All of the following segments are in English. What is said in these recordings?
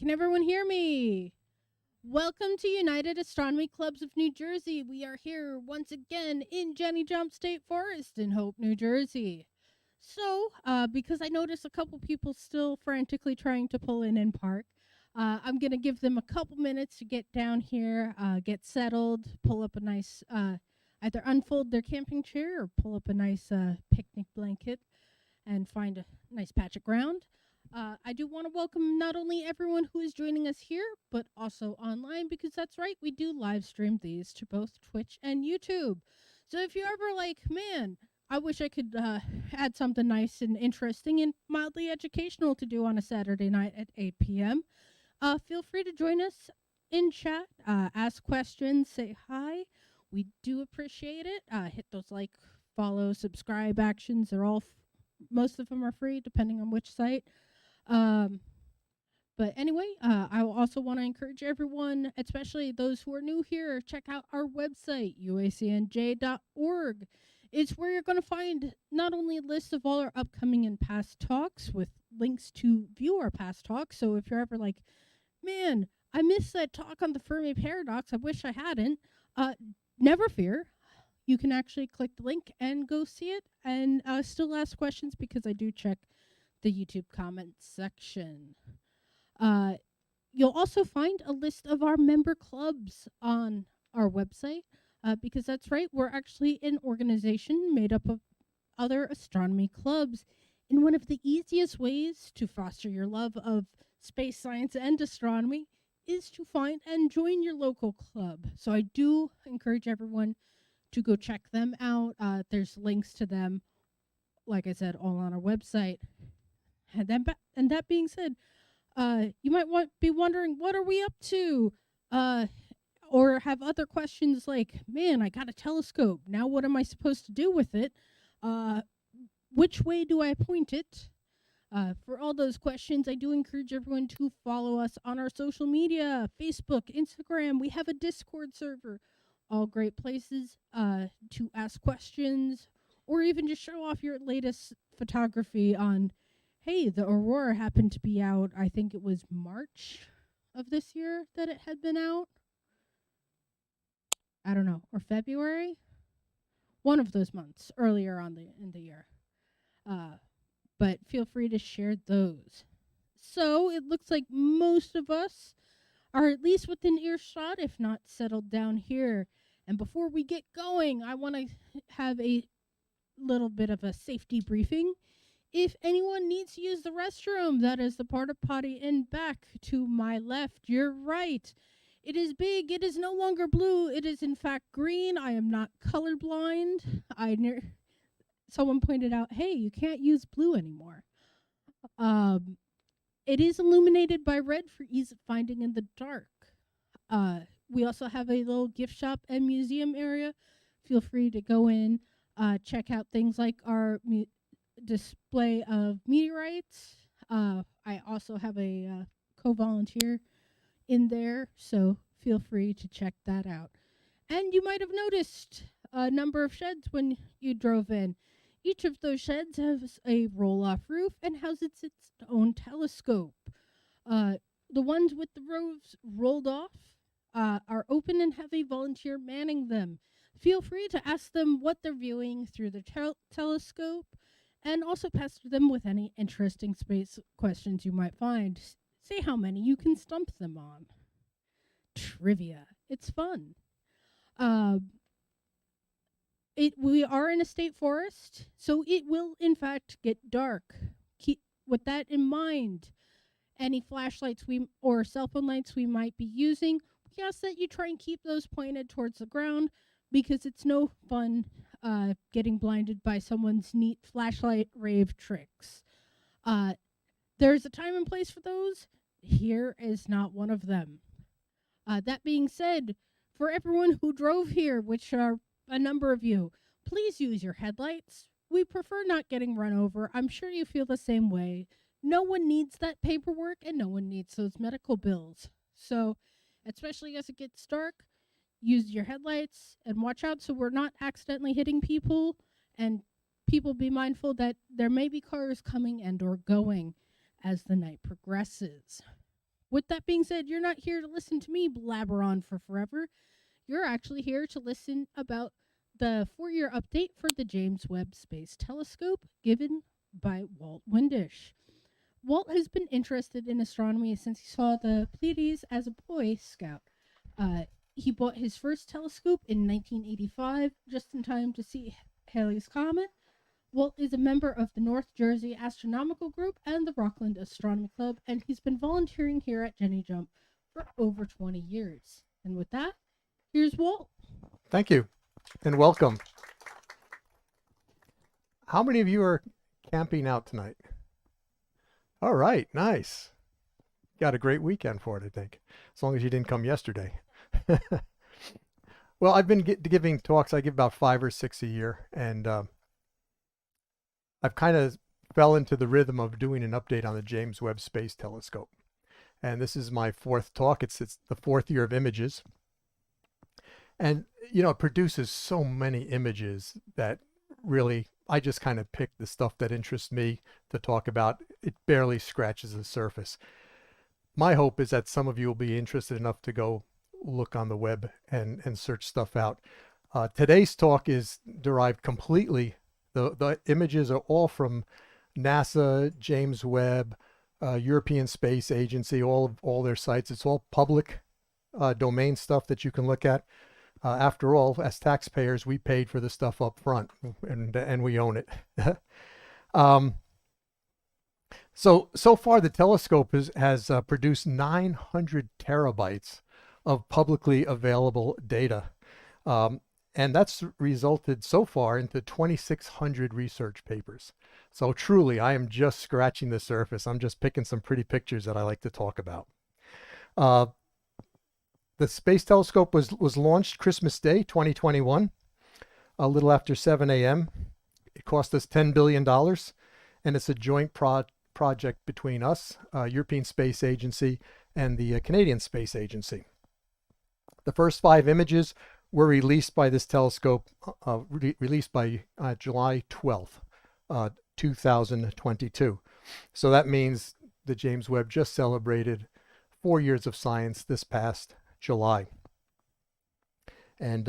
Can everyone hear me? Welcome to United Astronomy Clubs of New Jersey. We are here once again in Jenny Jump State Forest in Hope, New Jersey. So, because I noticed a couple people still frantically trying to pull in park, I'm going to give them a couple minutes to get down here, get settled, pull up a nice, either unfold their camping chair or pull up a nice picnic blanket and find a nice patch of ground. I do want to welcome not only everyone who is joining us here, but also online, because that's right, we do live stream these to both Twitch and YouTube. So if you're ever like, man, I wish I could add something nice and interesting and mildly educational to do on a Saturday night at 8 p.m., feel free to join us in chat, ask questions, say hi. We do appreciate it. Hit those like, follow, subscribe actions. They're all, most of them are free, depending on which site. But anyway, I also want to encourage everyone, especially those who are new here, check out our website, uacnj.org. It's where you're going to find not only a list of all our upcoming and past talks with links to view our past talks. So if you're ever like, man, I missed that talk on the Fermi paradox, I wish I hadn't, never fear. You can actually click the link and go see it and still ask questions, because I do check the YouTube comments section. You'll also find a list of our member clubs on our website, because that's right, we're actually an organization made up of other astronomy clubs. And one of the easiest ways to foster your love of space science and astronomy is to find and join your local club. So I do encourage everyone to go check them out. There's links to them, like I said, all on our website. And that being said, you might be wondering, what are we up to? Or have other questions like, man, I got a telescope. Now what am I supposed to do with it? Which way do I point it? For all those questions, I do encourage everyone to follow us on our social media, Facebook, Instagram. We have a Discord server. All great places to ask questions, or even just show off your latest photography on, hey, the aurora happened to be out, I think it was March of this year that it had been out. I don't know, or February? One of those months earlier on in the year. But feel free to share those. So it looks like most of us are at least within earshot, if not settled down here. And before we get going, I want to have a little bit of a safety briefing. If anyone needs to use the restroom, that is the porta potty in back to my left. You're right. It is big. It is no longer blue. It is in fact green. I am not colorblind. Someone pointed out, hey, you can't use blue anymore. It is illuminated by red for ease of finding in the dark. We also have a little gift shop and museum area. Feel free to go in, check out things like our display of meteorites. I also have a co-volunteer in there, so feel free to check that out. And you might have noticed a number of sheds when you drove in. Each of those sheds has a roll-off roof and houses its own telescope. The ones with the roofs rolled off are open and have a volunteer manning them. Feel free to ask them what they're viewing through the telescope, and also pester them with any interesting space questions you might find. Say how many you can stump them on. Trivia. It's fun. We are in a state forest, so it will in fact get dark. Keep with that in mind. Any flashlights or cell phone lights we might be using, we ask that you try and keep those pointed towards the ground, because it's no fun getting blinded by someone's neat flashlight rave tricks. There's a time and place for those. Here is not one of them. That being said, for everyone who drove here, which are a number of you, please use your headlights. We prefer not getting run over. I'm sure you feel the same way. No one needs that paperwork, and no one needs those medical bills. So, especially as it gets dark, use your headlights and watch out so we're not accidentally hitting people, and people be mindful that there may be cars coming and or going as the night progresses. With that being said, you're not here to listen to me blabber on for forever. You're actually here to listen about the 4-year update for the James Webb Space Telescope given by Walt Windish. Walt has been interested in astronomy since he saw the Pleiades as a Boy Scout. He bought his first telescope in 1985, just in time to see Halley's Comet. Walt is a member of the North Jersey Astronomical Group and the Rockland Astronomy Club, and he's been volunteering here at Jenny Jump for over 20 years. And with that, here's Walt. Thank you, and welcome. How many of you are camping out tonight? All right, nice. Got a great weekend for it, I think, as long as you didn't come yesterday. Well, I've been giving talks. I give about 5 or 6 a year, and I've kind of fell into the rhythm of doing an update on the James Webb Space Telescope. And this is my 4th talk. It's the 4th year of images. And, you know, it produces so many images that really, I just kind of pick the stuff that interests me to talk about. It barely scratches the surface. My hope is that some of you will be interested enough to go look on the web and search stuff out. Today's talk is derived completely, the images are all from NASA, James Webb, European Space Agency, all their sites. It's all public domain stuff that you can look at. After all, as taxpayers, we paid for the stuff up front, and we own it. So far, the telescope has produced 900 terabytes of publicly available data. And that's resulted so far into 2,600 research papers. So truly, I am just scratching the surface. I'm just picking some pretty pictures that I like to talk about. The Space Telescope was launched Christmas Day, 2021, a little after 7 a.m. It cost us $10 billion, and it's a joint project between us, European Space Agency, and the Canadian Space Agency. The first 5 images were released by this telescope, released by July 12th, 2022. So that means the James Webb just celebrated 4 years of science this past July. And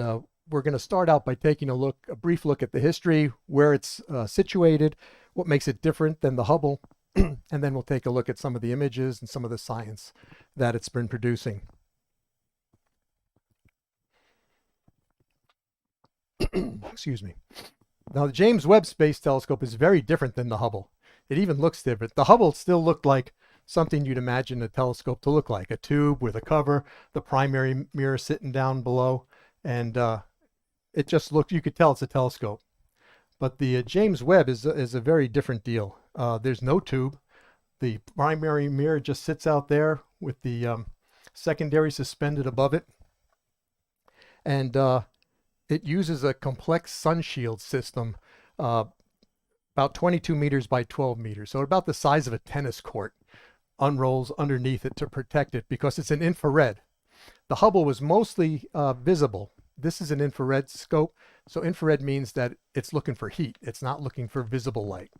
we're going to start out by taking a brief look at the history, where it's situated, what makes it different than the Hubble, and then we'll take a look at some of the images and some of the science that it's been producing. Excuse me. Now, the James Webb Space Telescope is very different than the Hubble. It even looks different. The Hubble still looked like something you'd imagine a telescope to look like, a tube with a cover, the primary mirror sitting down below, and it just looked, you could tell it's a telescope. But the James Webb is a very different deal. There's no tube. The primary mirror just sits out there with the secondary suspended above it. And it uses a complex sun shield system, about 22 meters by 12 meters, so about the size of a tennis court, unrolls underneath it to protect it because it's an infrared. The Hubble was mostly visible. This is an infrared scope, so infrared means that it's looking for heat. It's not looking for visible light.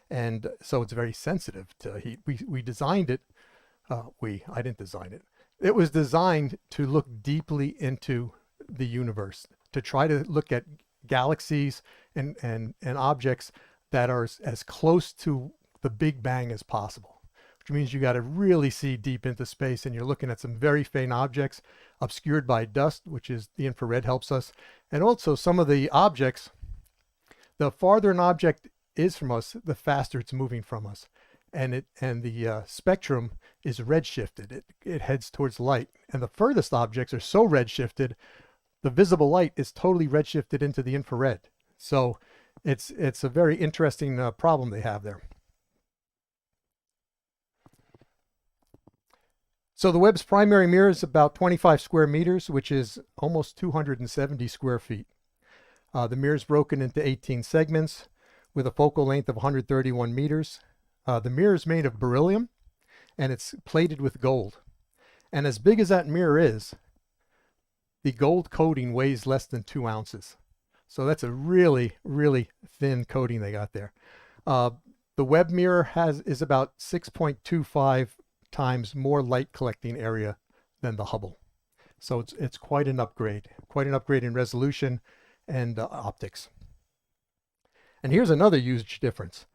And so it's very sensitive to heat. We designed it, I didn't design it. It was designed to look deeply into the universe, to try to look at galaxies and objects that are as close to the Big Bang as possible, which means you got to really see deep into space, and you're looking at some very faint objects obscured by dust, which is the infrared helps us. And also some of the objects, the farther an object is from us, the faster it's moving from us. And the spectrum is redshifted. It heads towards light. And the furthest objects are so redshifted, the visible light is totally redshifted into the infrared. So it's a very interesting problem they have there. So the Webb's primary mirror is about 25 square meters, which is almost 270 square feet. The mirror is broken into 18 segments with a focal length of 131 meters. The mirror is made of beryllium, and it's plated with gold. And as big as that mirror is, the gold coating weighs less than 2 ounces. So that's a really, really thin coating they got there. The Webb mirror is about 6.25 times more light collecting area than the Hubble. So it's quite an upgrade in resolution and optics. And here's another huge difference.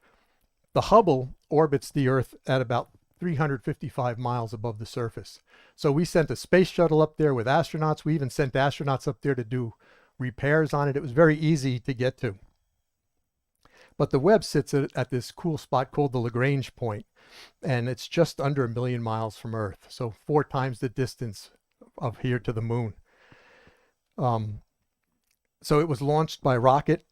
The Hubble orbits the Earth at about 355 miles above the surface. So we sent a space shuttle up there with astronauts. We even sent astronauts up there to do repairs on it. It was very easy to get to. But the Webb sits at this cool spot called the Lagrange point, and it's just under 1 million miles from Earth, so 4 times the distance of here to the moon. So it was launched by rocket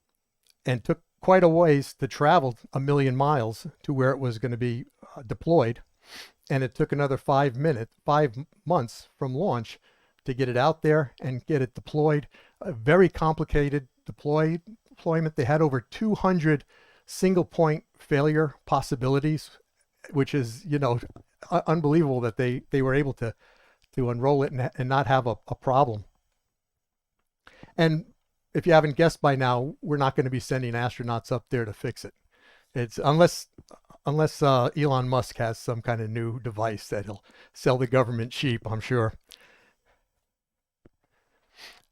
and took quite a ways to travel 1 million miles to where it was going to be deployed, and it took another 5 months from launch to get it out there and get it deployed. A very complicated deployment. They had over 200 single point failure possibilities, which is, you know, unbelievable that they were able to unroll it and not have a problem. And if you haven't guessed by now, we're not going to be sending astronauts up there to fix it. It's unless Elon Musk has some kind of new device that he'll sell the government cheap, I'm sure.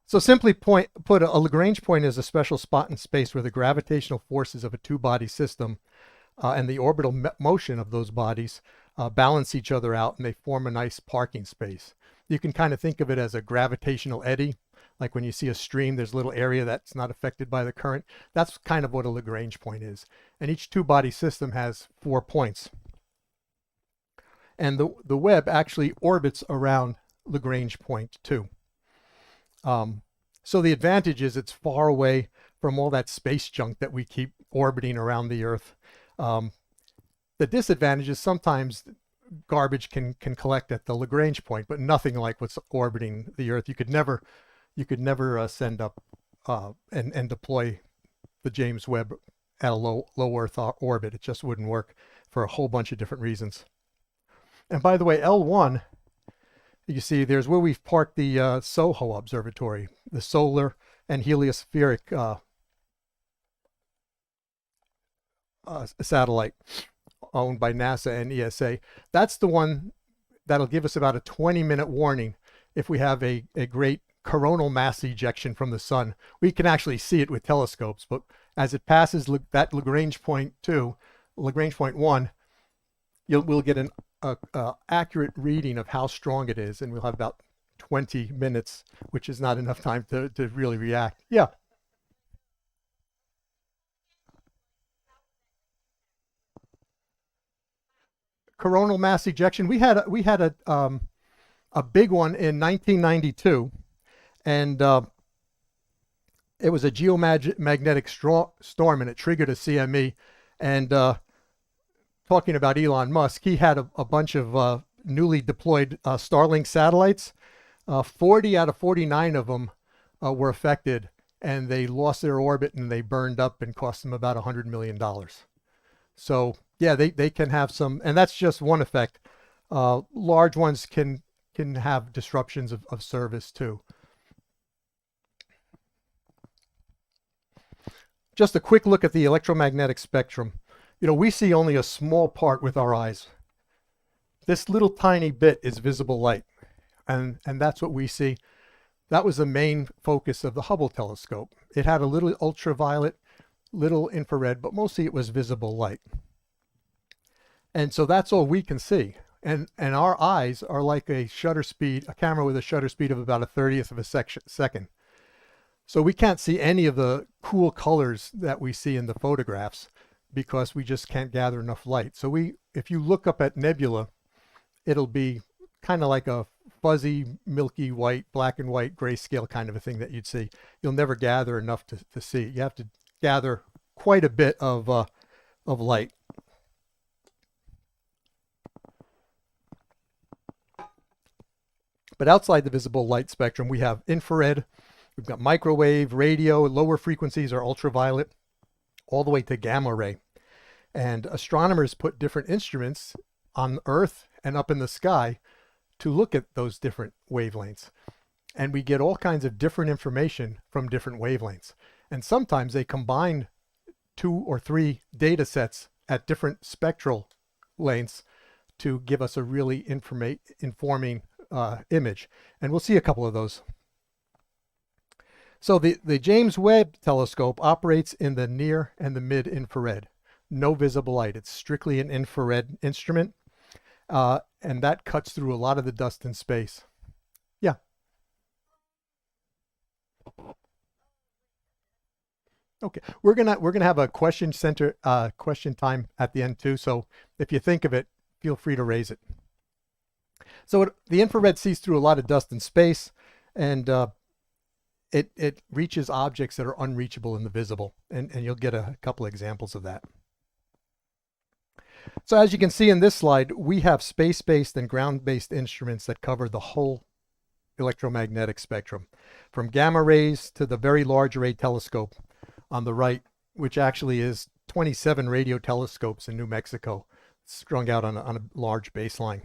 So simply put, a Lagrange point is a special spot in space where the gravitational forces of a two-body system and the orbital motion of those bodies balance each other out, and they form a nice parking space. You can kind of think of it as a gravitational eddy. Like when you see a stream, there's a little area that's not affected by the current. That's kind of what a Lagrange point is. And each two-body system has 4 points. And the Webb actually orbits around Lagrange point too. So the advantage is it's far away from all that space junk that we keep orbiting around the Earth. The disadvantage is sometimes garbage can collect at the Lagrange point, but nothing like what's orbiting the Earth. You could never send up and deploy the James Webb at a low Earth orbit. It just wouldn't work for a whole bunch of different reasons. And by the way, L1, you see there's where we've parked the SOHO observatory, the solar and heliospheric satellite owned by NASA and ESA. That's the one that'll give us about a 20-minute warning if we have a great coronal mass ejection from the sun. We can actually see it with telescopes, but as it passes that Lagrange point 2, Lagrange point 1, we'll get an accurate reading of how strong it is, and we'll have about 20 minutes, which is not enough time to really react. Yeah. Coronal mass ejection. We had a big one in 1992, and it was a geomagnetic storm, and it triggered a CME. And talking about Elon Musk, he had a bunch of newly deployed Starlink satellites. 40 out of 49 of them were affected, and they lost their orbit and they burned up and cost them about $100 million. So yeah, they can have some, and that's just one effect. Large ones can have disruptions of service too. Just a quick look at the electromagnetic spectrum. You know, we see only a small part with our eyes. This little tiny bit is visible light, and that's what we see. That was the main focus of the Hubble telescope. It had a little ultraviolet, little infrared, but mostly it was visible light. And so that's all we can see. And our eyes are like a camera with a shutter speed of about 1/30 of a second. So we can't see any of the cool colors that we see in the photographs because we just can't gather enough light. So if you look up at nebula, it'll be kind of like a fuzzy, milky white, black and white, grayscale kind of a thing that you'd see. You'll never gather enough to see. You have to gather quite a bit of light. But outside the visible light spectrum, we have infrared, we've got microwave, radio, lower frequencies are ultraviolet, all the way to gamma ray. And astronomers put different instruments on Earth and up in the sky to look at those different wavelengths. And we get all kinds of different information from different wavelengths. And sometimes they combine 2 or 3 data sets at different spectral lengths to give us a really informing image. And we'll see a couple of those. So the James Webb Telescope operates in the near and the mid infrared. No visible light. It's strictly an infrared instrument. And that cuts through a lot of the dust in space. Yeah. Okay, we're gonna have a question time at the end too. So if you think of it, feel free to raise it. So the infrared sees through a lot of dust in space, and it reaches objects that are unreachable in the visible, and you'll get a couple of examples of that. So as you can see in this slide, we have space-based and ground-based instruments that cover the whole electromagnetic spectrum, from gamma rays to the Very Large Array Telescope on the right, which actually is 27 radio telescopes in New Mexico, strung out on a large baseline.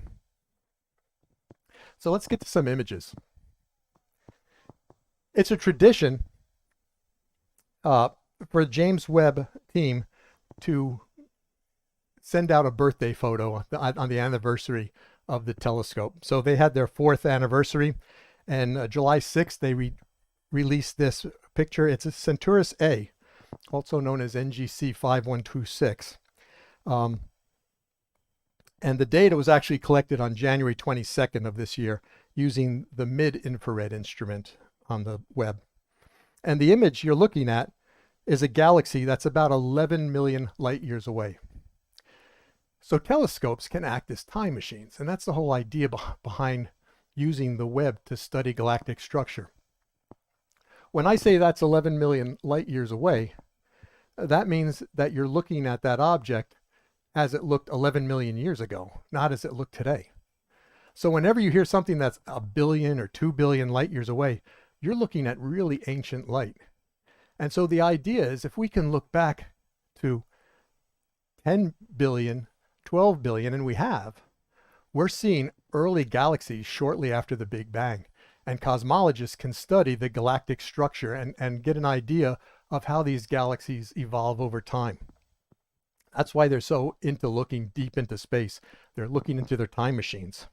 So let's get to some images. It's a tradition for the James Webb team to send out a birthday photo on the anniversary of the telescope. So they had their 4th anniversary, and July 6th they released this picture. It's a Centaurus A, also known as NGC 5126. And the data was actually collected on January 22nd of this year using the mid-infrared instrument on the Webb. And the image you're looking at is a galaxy that's about 11 million light years away. So telescopes can act as time machines, and that's the whole idea behind using the Webb to study galactic structure. When I say that's 11 million light years away, that means that you're looking at that object as it looked 11 million years ago, not as it looked today. So whenever you hear something that's 1 billion or 2 billion light years away, you're looking at really ancient light. And so the idea is if we can look back to 10 billion, 12 billion, and we're seeing early galaxies shortly after the Big Bang. And cosmologists can study the galactic structure and get an idea of how these galaxies evolve over time. That's why they're so into looking deep into space. They're looking into their time machines.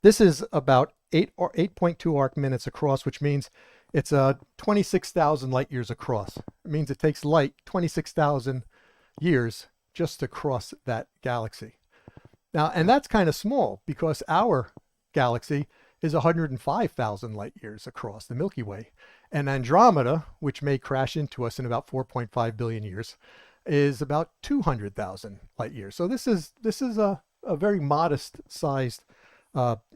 This is about 8.2 arc minutes across, which means it's 26,000 light years across. It means it takes light 26,000 years just to cross that galaxy. Now, and that's kind of small because our galaxy is 105,000 light years across, the Milky Way. And Andromeda, which may crash into us in about 4.5 billion years, is about 200,000 light years. So this is a very modest sized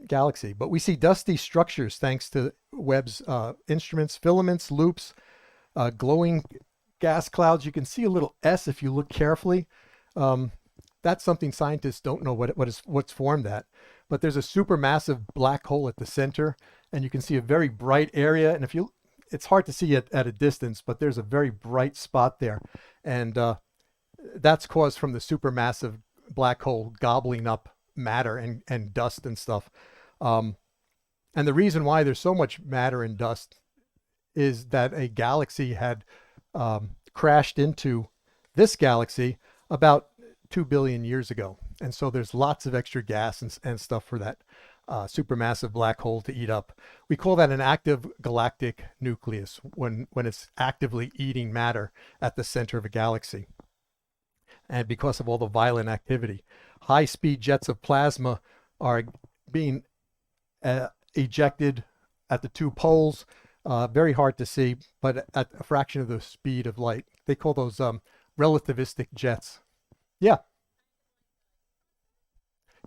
galaxy, but we see dusty structures thanks to Webb's instruments, filaments, loops, glowing gas clouds. You can see a little S if you look carefully. That's something scientists don't know what's formed that. But there's a supermassive black hole at the center, and you can see a very bright area. And it's hard to see it at a distance, but there's a very bright spot there. And that's caused from the supermassive black hole gobbling up matter and dust and stuff. And the reason why there's so much matter and dust is that a galaxy had crashed into this galaxy about 2 billion years ago. And so there's lots of extra gas and stuff for that supermassive black hole to eat up. We call that an active galactic nucleus when it's actively eating matter at the center of a galaxy. And because of all the violent activity, high-speed jets of plasma are being ejected at the 2 poles. Very hard to see, but at a fraction of the speed of light. They call those relativistic jets. Yeah.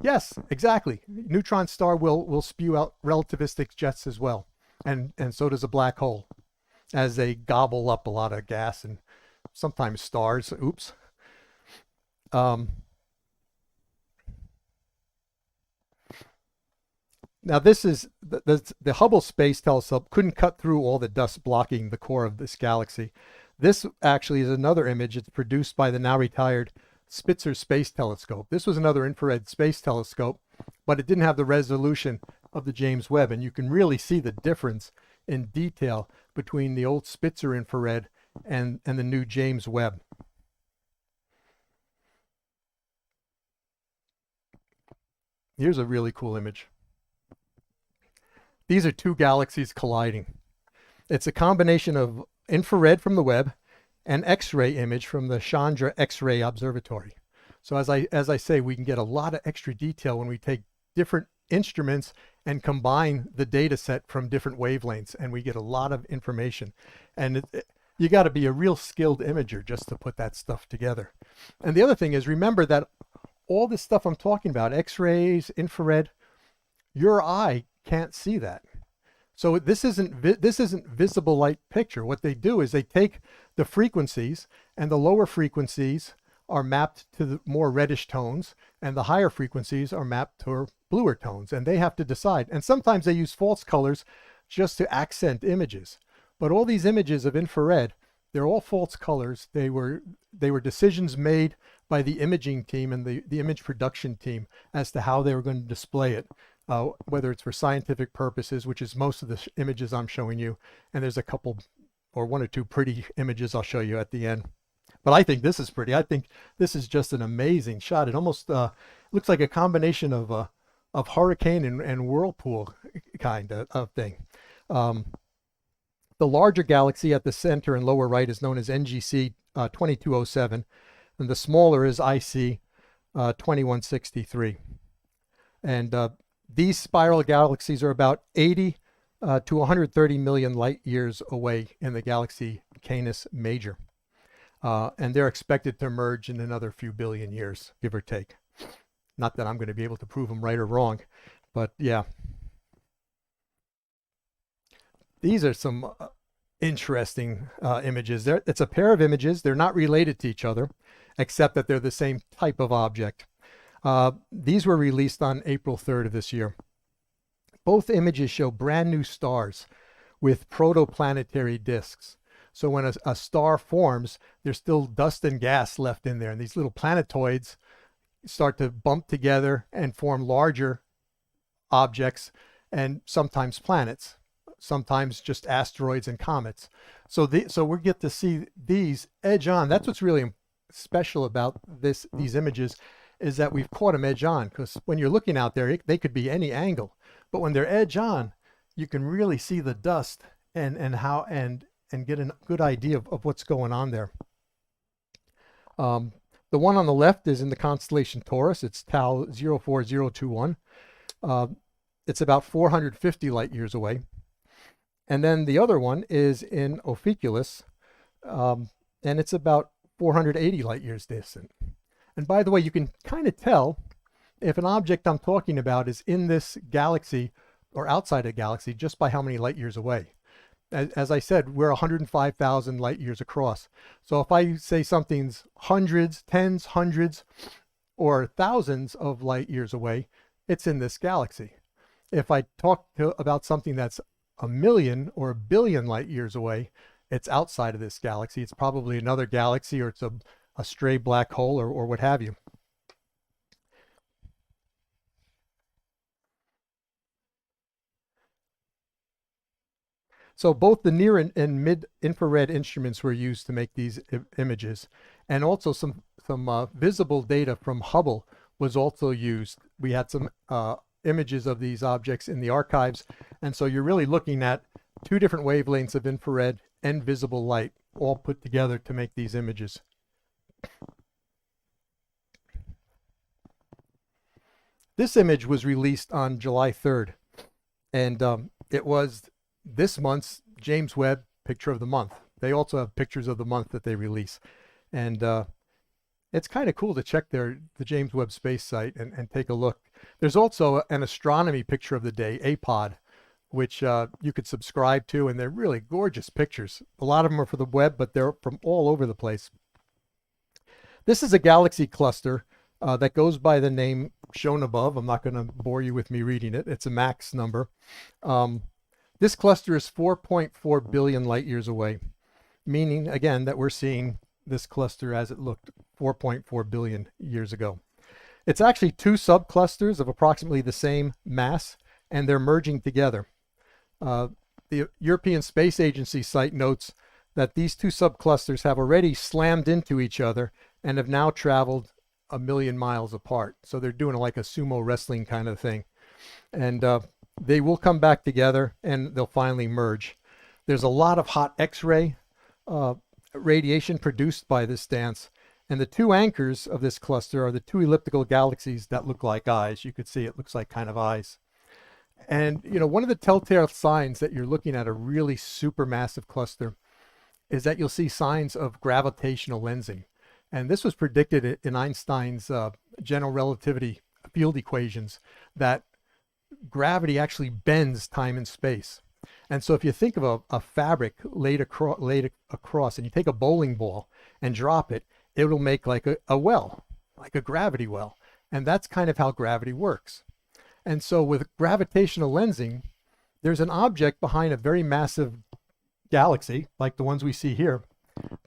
Yes, exactly. Neutron star will spew out relativistic jets as well. And so does a black hole as they gobble up a lot of gas and sometimes stars. Oops. Now this is the Hubble Space Telescope couldn't cut through all the dust blocking the core of this galaxy. This actually is another image. It's produced by the now retired Spitzer Space Telescope. This was another infrared space telescope, but it didn't have the resolution of the James Webb, and you can really see the difference in detail between the old Spitzer infrared and the new James Webb. Here's a really cool image. These are two galaxies colliding. It's a combination of infrared from the Webb and X-ray image from the Chandra X-ray Observatory. So as I say, we can get a lot of extra detail when we take different instruments and combine the data set from different wavelengths, and we get a lot of information. And you got to be a real skilled imager just to put that stuff together. And the other thing is, remember that all this stuff I'm talking about, X-rays, infrared, your eye can't see that. So this isn't visible light picture. What they do is they take the frequencies, and the lower frequencies are mapped to the more reddish tones, and the higher frequencies are mapped to bluer tones, and they have to decide. And sometimes they use false colors just to accent images. But all these images of infrared, they're all false colors. They were decisions made by the imaging team and the image production team as to how they were going to display it, whether it's for scientific purposes, which is most of the images I'm showing you, and there's a couple or one or two pretty images I'll show you at the end. But I think this is pretty. I think this is just an amazing shot. It almost looks like a combination of hurricane and whirlpool kind of thing. The larger galaxy at the center and lower right is known as NGC 2207, and the smaller is IC 2163. And these spiral galaxies are about 80 to 130 million light years away in the galaxy Canis Major. And they're expected to merge in another few billion years, give or take. Not that I'm going to be able to prove them right or wrong, but yeah. These are some interesting images. It's a pair of images. They're not related to each other, except that they're the same type of object. These were released on April 3rd of this year. Both images show brand new stars with protoplanetary disks. So when a star forms, there's still dust and gas left in there, and these little planetoids start to bump together and form larger objects, and sometimes planets, sometimes just asteroids and comets. So we get to see these edge on. That's what's really special about these images, is that we've caught them edge on, because when you're looking out there, they could be any angle, but when they're edge on, you can really see the dust and get a good idea of what's going on there. The one on the left is in the constellation Taurus. It's Tau 04021. It's about 450 light years away. And then the other one is in Ophiuchus, and it's about 480 light years distant. And by the way, you can kind of tell if an object I'm talking about is in this galaxy or outside a galaxy just by how many light years away. As I said, we're 105,000 light years across. So if I say something's hundreds, tens, hundreds, or thousands of light years away, it's in this galaxy. If I talk about something that's a million or a billion light years away, it's outside of this galaxy. It's probably another galaxy, or it's a stray black hole, or what have you. So both the near and mid infrared instruments were used to make these images, and also some visible data from Hubble was also used. We had some images of these objects in the archives, and so you're really looking at two different wavelengths of infrared and visible light all put together to make these images. This image was released on July 3rd, and it was this month's James Webb Picture of the Month. They also have pictures of the month that they release, and it's kind of cool to check the James Webb Space Site and take a look. There's also an astronomy picture of the day, APOD, which you could subscribe to, and they're really gorgeous pictures. A lot of them are for the web, but they're from all over the place. This is a galaxy cluster that goes by the name shown above. I'm not going to bore you with me reading it. It's a max number. This cluster is 4.4 billion light years away, meaning, again, that we're seeing this cluster as it looked 4.4 billion years ago. It's actually two subclusters of approximately the same mass, and they're merging together. The European Space Agency site notes that these two subclusters have already slammed into each other and have now traveled a million miles apart. So they're doing like a sumo wrestling kind of thing. And they will come back together and they'll finally merge. There's a lot of hot X-ray radiation produced by this dance. And the two anchors of this cluster are the two elliptical galaxies that look like eyes. You could see it looks like kind of eyes. And, you know, one of the telltale signs that you're looking at a really supermassive cluster is that you'll see signs of gravitational lensing. And this was predicted in Einstein's general relativity field equations, that gravity actually bends time and space. And so if you think of a fabric laid across and you take a bowling ball and drop it, it'll make like a well, like a gravity well. And that's kind of how gravity works. And so with gravitational lensing, there's an object behind a very massive galaxy, like the ones we see here,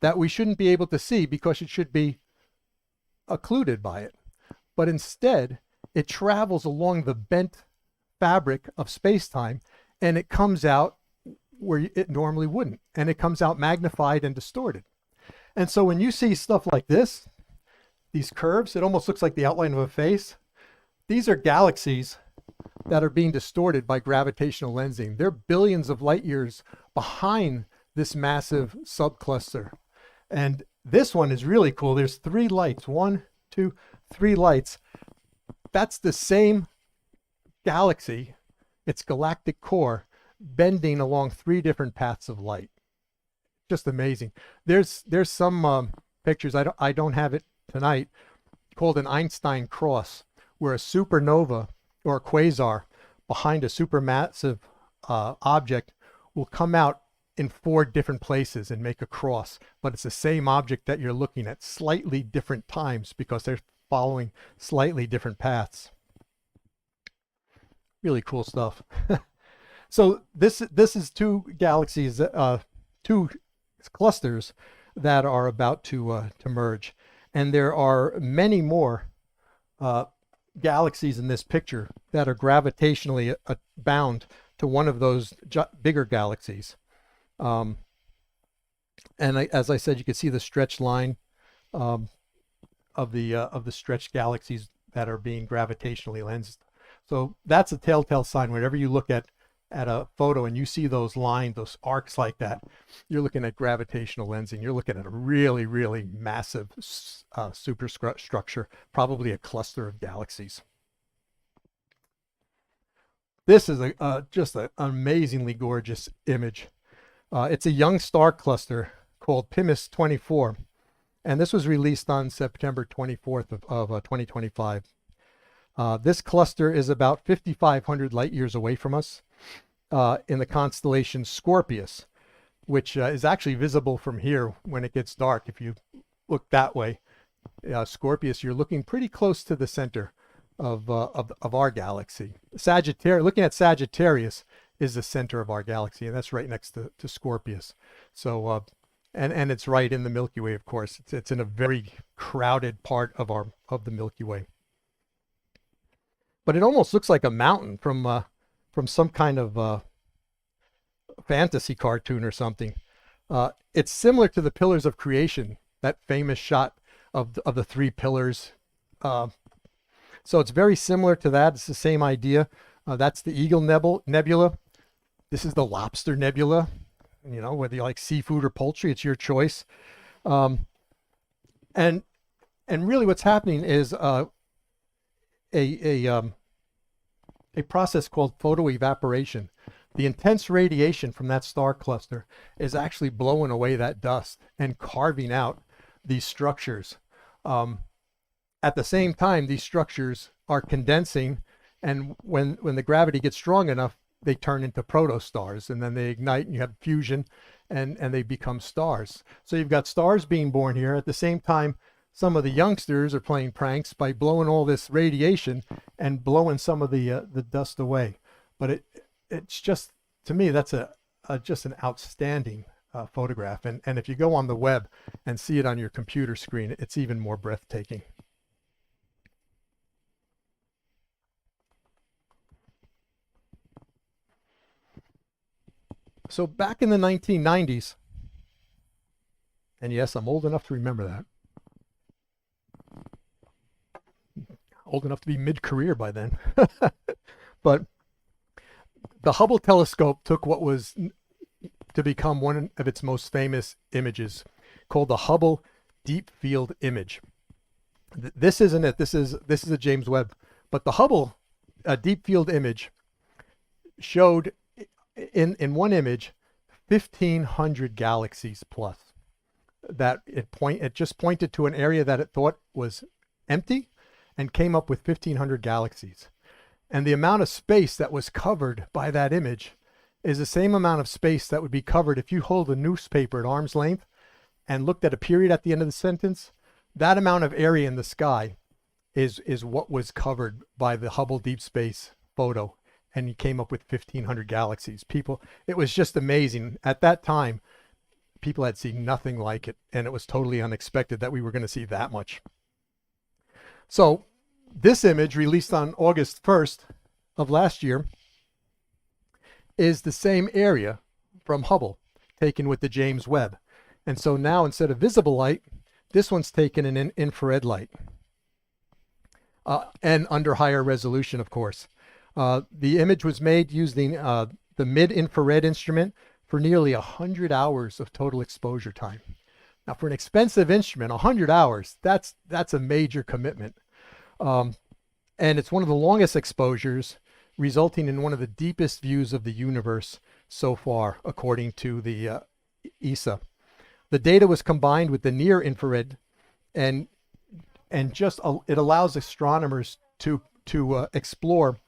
that we shouldn't be able to see because it should be occluded by it. But instead, it travels along the bent fabric of space-time, and it comes out where it normally wouldn't. And it comes out magnified and distorted. And so when you see stuff like this, these curves, it almost looks like the outline of a face. These are galaxies that are being distorted by gravitational lensing. They're billions of light years behind this massive subcluster. And this one is really cool. There's 3 lights, 1, 2, 3 lights. That's the same galaxy, its galactic core, bending along 3 different paths of light. Just amazing. There's some pictures, I don't have it tonight, called an Einstein cross, where a supernova or a quasar behind a supermassive object will come out in 4 different places and make a cross, but it's the same object that you're looking at, slightly different times because they're following slightly different paths. Really cool stuff. So this is 2 galaxies, 2 clusters that are about to merge, and there are many more galaxies in this picture that are gravitationally bound to one of those bigger galaxies. And as I said, you can see the stretched line of the stretched galaxies that are being gravitationally lensed. So that's a telltale sign. Whenever you look at a photo and you see those lines, those arcs like that, you're looking at gravitational lensing. You're looking at a really, really massive superstructure, probably a cluster of galaxies. This is just an amazingly gorgeous image. It's a young star cluster called PIMIS 24, and this was released on September 24th of 2025. This cluster is about 5,500 light years away from us in the constellation Scorpius, which is actually visible from here when it gets dark. If you look that way, Scorpius, you're looking pretty close to the center of our galaxy. Looking at Sagittarius is the center of our galaxy, and that's right next to Scorpius. So, and it's right in the Milky Way, of course. It's in a very crowded part of the Milky Way. But it almost looks like a mountain from some kind of fantasy cartoon or something. It's similar to the Pillars of Creation, that famous shot of the 3 pillars. So it's very similar to that. It's the same idea. That's the Eagle Nebula. This is the Lobster Nebula. You know, whether you like seafood or poultry, it's your choice. And really, what's happening is a process called photoevaporation. The intense radiation from that star cluster is actually blowing away that dust and carving out these structures. At the same time, these structures are condensing, and when the gravity gets strong enough, they turn into protostars, and then they ignite, and you have fusion, and they become stars. So you've got stars being born here. At the same time, some of the youngsters are playing pranks by blowing all this radiation and blowing some of the dust away. But it's just, to me, that's just an outstanding photograph. And if you go on the web and see it on your computer screen, it's even more breathtaking. So back in the 1990s, and yes, I'm old enough to remember that, old enough to be mid-career by then. But the Hubble telescope took what was to become one of its most famous images, called the Hubble Deep Field Image. This isn't it. This is a James Webb, but the Hubble Deep Field Image showed in one image 1,500 galaxies plus. That it just pointed to an area that it thought was empty, and came up with 1,500 galaxies. And the amount of space that was covered by that image is the same amount of space that would be covered if you hold a newspaper at arm's length and looked at a period at the end of the sentence. That amount of area in the sky is what was covered by the Hubble Deep Space photo, and he came up with 1,500 galaxies. It was just amazing. At that time, people had seen nothing like it, and it was totally unexpected that we were going to see that much. So this image, released on August 1st of last year, is the same area from Hubble, taken with the James Webb. And so now, instead of visible light, this one's taken in infrared light, and under higher resolution, of course. The image was made using the mid-infrared instrument for nearly 100 hours of total exposure time. Now, for an expensive instrument, 100 hours, that's a major commitment. And it's one of the longest exposures, resulting in one of the deepest views of the universe so far, according to the ESA. The data was combined with the near infrared, and it allows astronomers to explore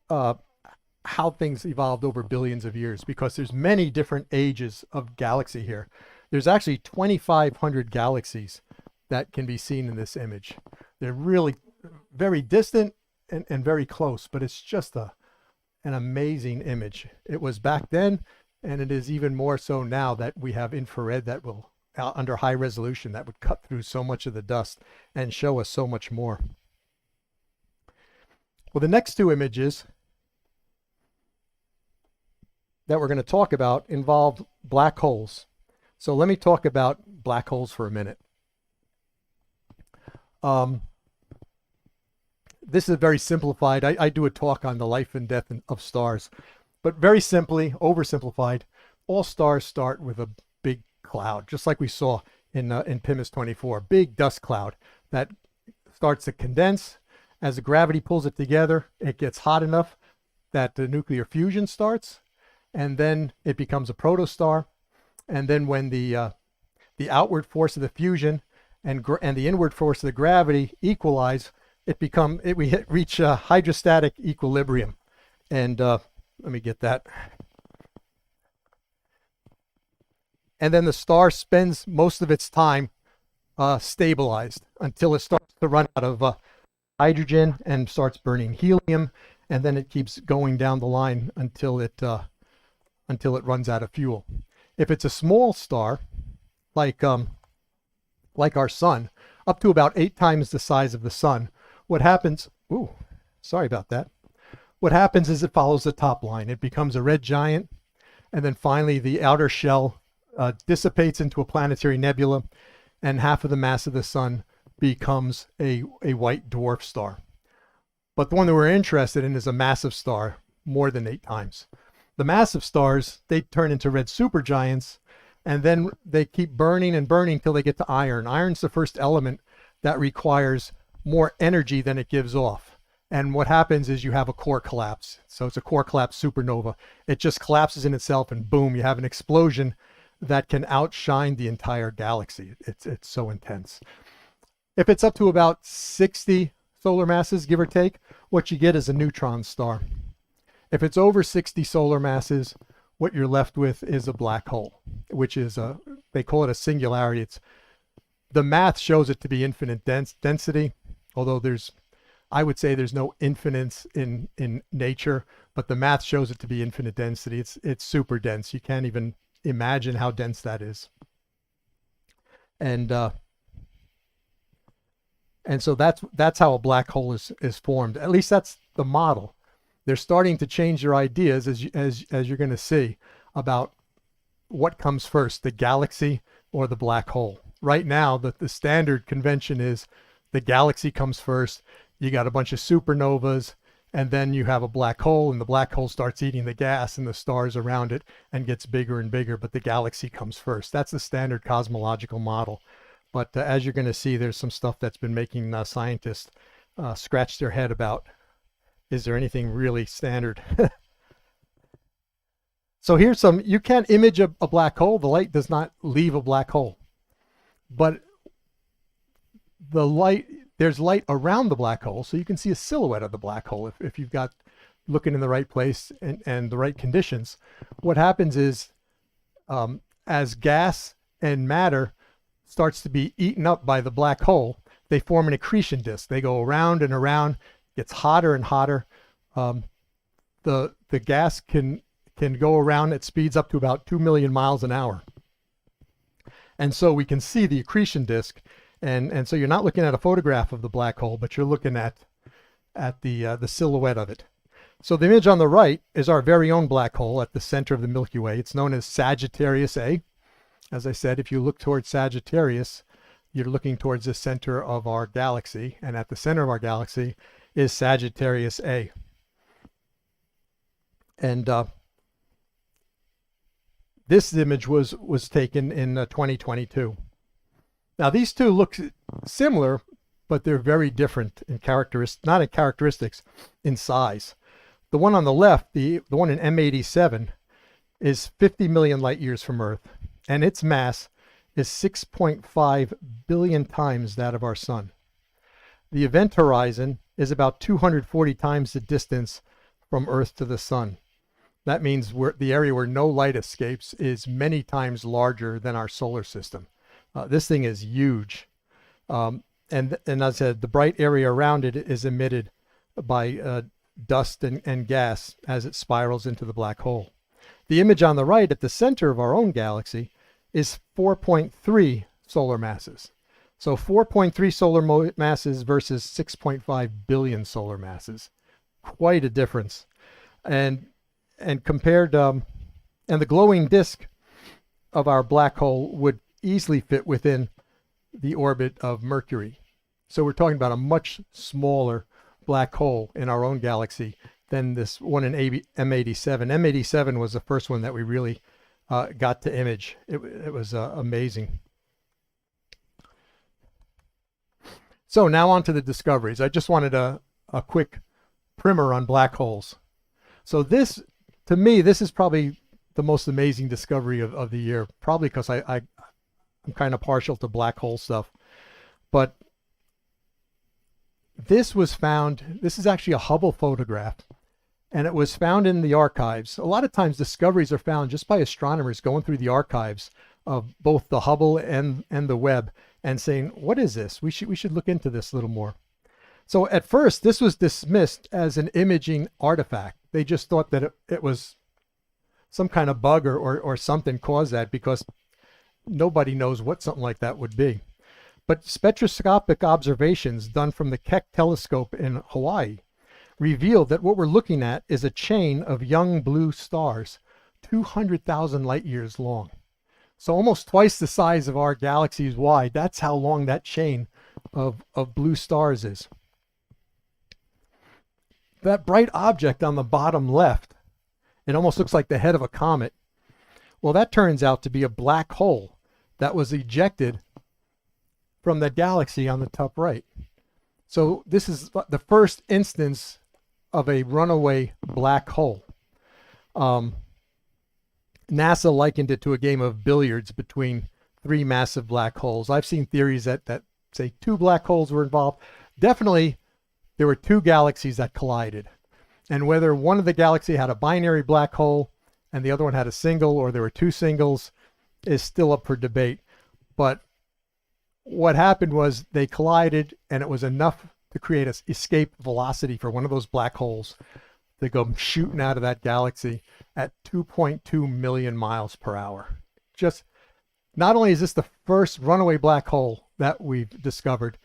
how things evolved over billions of years, because there's many different ages of galaxy here. There's actually 2,500 galaxies that can be seen in this image. They're really very distant and very close, but it's just an amazing image. It was back then, and it is even more so now that we have infrared that will, under high resolution, that would cut through so much of the dust and show us so much more. Well, the next two images that we're going to talk about involve black holes. So let me talk about black holes for a minute. This is very simplified. I do a talk on the life and death of stars, but very simply, oversimplified, all stars start with a big cloud, just like we saw in PIMS 24, big dust cloud that starts to condense. As the gravity pulls it together, it gets hot enough that the nuclear fusion starts, and then it becomes a protostar. And then when the outward force of the fusion and the inward force of the gravity equalize, we reach hydrostatic equilibrium. And let me get that. And then the star spends most of its time stabilized until it starts to run out of hydrogen and starts burning helium, and then it keeps going down the line until it runs out of fuel. If it's a small star, like our sun, up to about 8 times the size of the sun, what happens? Ooh, sorry about that. What happens is it follows the top line. It becomes a red giant, and then finally the outer shell dissipates into a planetary nebula, and half of the mass of the sun becomes a white dwarf star. But the one that we're interested in is a massive star, more than 8 times. The massive stars, they turn into red supergiants, and then they keep burning and burning till they get to iron. Iron's the first element that requires more energy than it gives off. And what happens is you have a core collapse. So it's a core collapse supernova. It just collapses in itself, and boom, you have an explosion that can outshine the entire galaxy. It's so intense. If it's up to about 60 solar masses, give or take, what you get is a neutron star. If it's over 60 solar masses, what you're left with is a black hole, which is they call it a singularity. The math shows it to be infinite density, although I would say there's no infinite in nature, but the math shows it to be infinite density. It's super dense. You can't even imagine how dense that is. And so that's how a black hole is formed. At least that's the model. They're starting to change their ideas, as you're going to see, about what comes first, the galaxy or the black hole. Right now, the standard convention is the galaxy comes first. You got a bunch of supernovas, and then you have a black hole, and the black hole starts eating the gas and the stars around it and gets bigger and bigger, but the galaxy comes first. That's the standard cosmological model. But as you're going to see, there's some stuff that's been making scientists scratch their head about, is there anything really standard? So here's some, you can't image a black hole. The light does not leave a black hole. But the light, there's light around the black hole, so you can see a silhouette of the black hole if you've got looking in the right place and the right conditions. What happens is as gas and matter starts to be eaten up by the black hole, they form an accretion disk. They go around and around, gets hotter and hotter. The gas can go around at speeds up to about 2 million miles an hour. And so we can see the accretion disk. And so you're not looking at a photograph of the black hole, but you're looking at the silhouette of it. So the image on the right is our very own black hole at the center of the Milky Way. It's known as Sagittarius A. As I said, if you look towards Sagittarius, you're looking towards the center of our galaxy. And at the center of our galaxy is Sagittarius A. And this image was taken in 2022. Now these two look similar, but they're very different in not in characteristics, in size. The one on the left, the one in M87, is 50 million light years from Earth, and its mass is 6.5 billion times that of our sun. The event horizon is about 240 times the distance from Earth to the sun. That means the area where no light escapes is many times larger than our solar system. This thing is huge. And as I said, the bright area around it is emitted by dust and gas as it spirals into the black hole. The image on the right at the center of our own galaxy is 4.3 solar masses. So 4.3 solar masses versus 6.5 billion solar masses. Quite a difference. And compared, and the glowing disk of our black hole would easily fit within the orbit of Mercury. So we're talking about a much smaller black hole in our own galaxy than this one in M87. M87 was the first one that we really got to image. It was amazing. So now on to the discoveries. I just wanted a quick primer on black holes. So this, to me, this is probably the most amazing discovery of the year, probably because I'm kind of partial to black hole stuff. But this was found, this is actually a Hubble photograph, and it was found in the archives. A lot of times discoveries are found just by astronomers going through the archives of both the Hubble and the Webb and saying, what is this? We should look into this a little more. So at first, this was dismissed as an imaging artifact. They just thought that it was some kind of bug or something caused that, because nobody knows what something like that would be. But spectroscopic observations done from the Keck telescope in Hawaii revealed that what we're looking at is a chain of young blue stars, 200,000 light years long. So almost twice the size of our galaxy is wide. That's how long that chain of blue stars is. That bright object on the bottom left, it almost looks like the head of a comet. Well, that turns out to be a black hole that was ejected from the galaxy on the top right. So this is the first instance of a runaway black hole. NASA likened it to a game of billiards between three massive black holes. I've seen theories that say two black holes were involved. Definitely, there were two galaxies that collided. And whether one of the galaxy had a binary black hole and the other one had a single, or there were two singles, is still up for debate. But what happened was they collided, and it was enough to create an escape velocity for one of those black holes to go shooting out of that galaxy at 2.2 million miles per hour. Just, not only is this the first runaway black hole that we've discovered,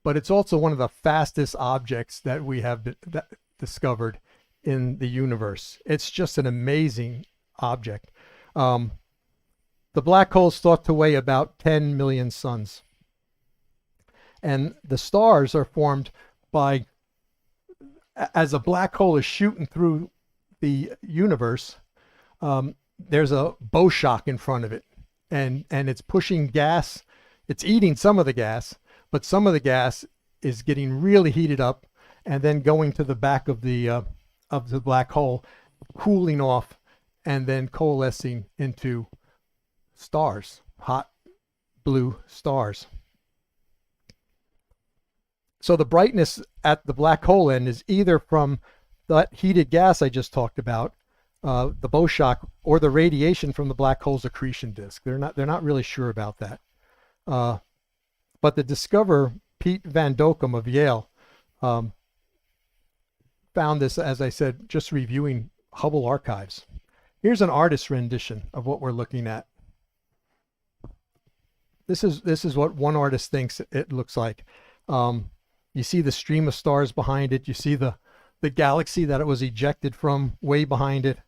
but it's also one of the fastest objects that we have discovered in the universe. It's just an amazing object. The black hole is thought to weigh about 10 million suns. And the stars are formed by, as a black hole is shooting through the universe, there's a bow shock in front of it, and it's pushing gas. It's eating some of the gas, but some of the gas is getting really heated up and then going to the back of the black hole, cooling off, and then coalescing into stars, hot blue stars. So the brightness at the black hole end is either from that heated gas I just talked about, the bow shock, or the radiation from the black hole's accretion disk. They're not really sure about that. But the discoverer, Pete Van Dokkum of Yale, found this, as I said, just reviewing Hubble archives. Here's an artist's rendition of what we're looking at. This is what one artist thinks it looks like. You see the stream of stars behind it. You see the galaxy that it was ejected from way behind it,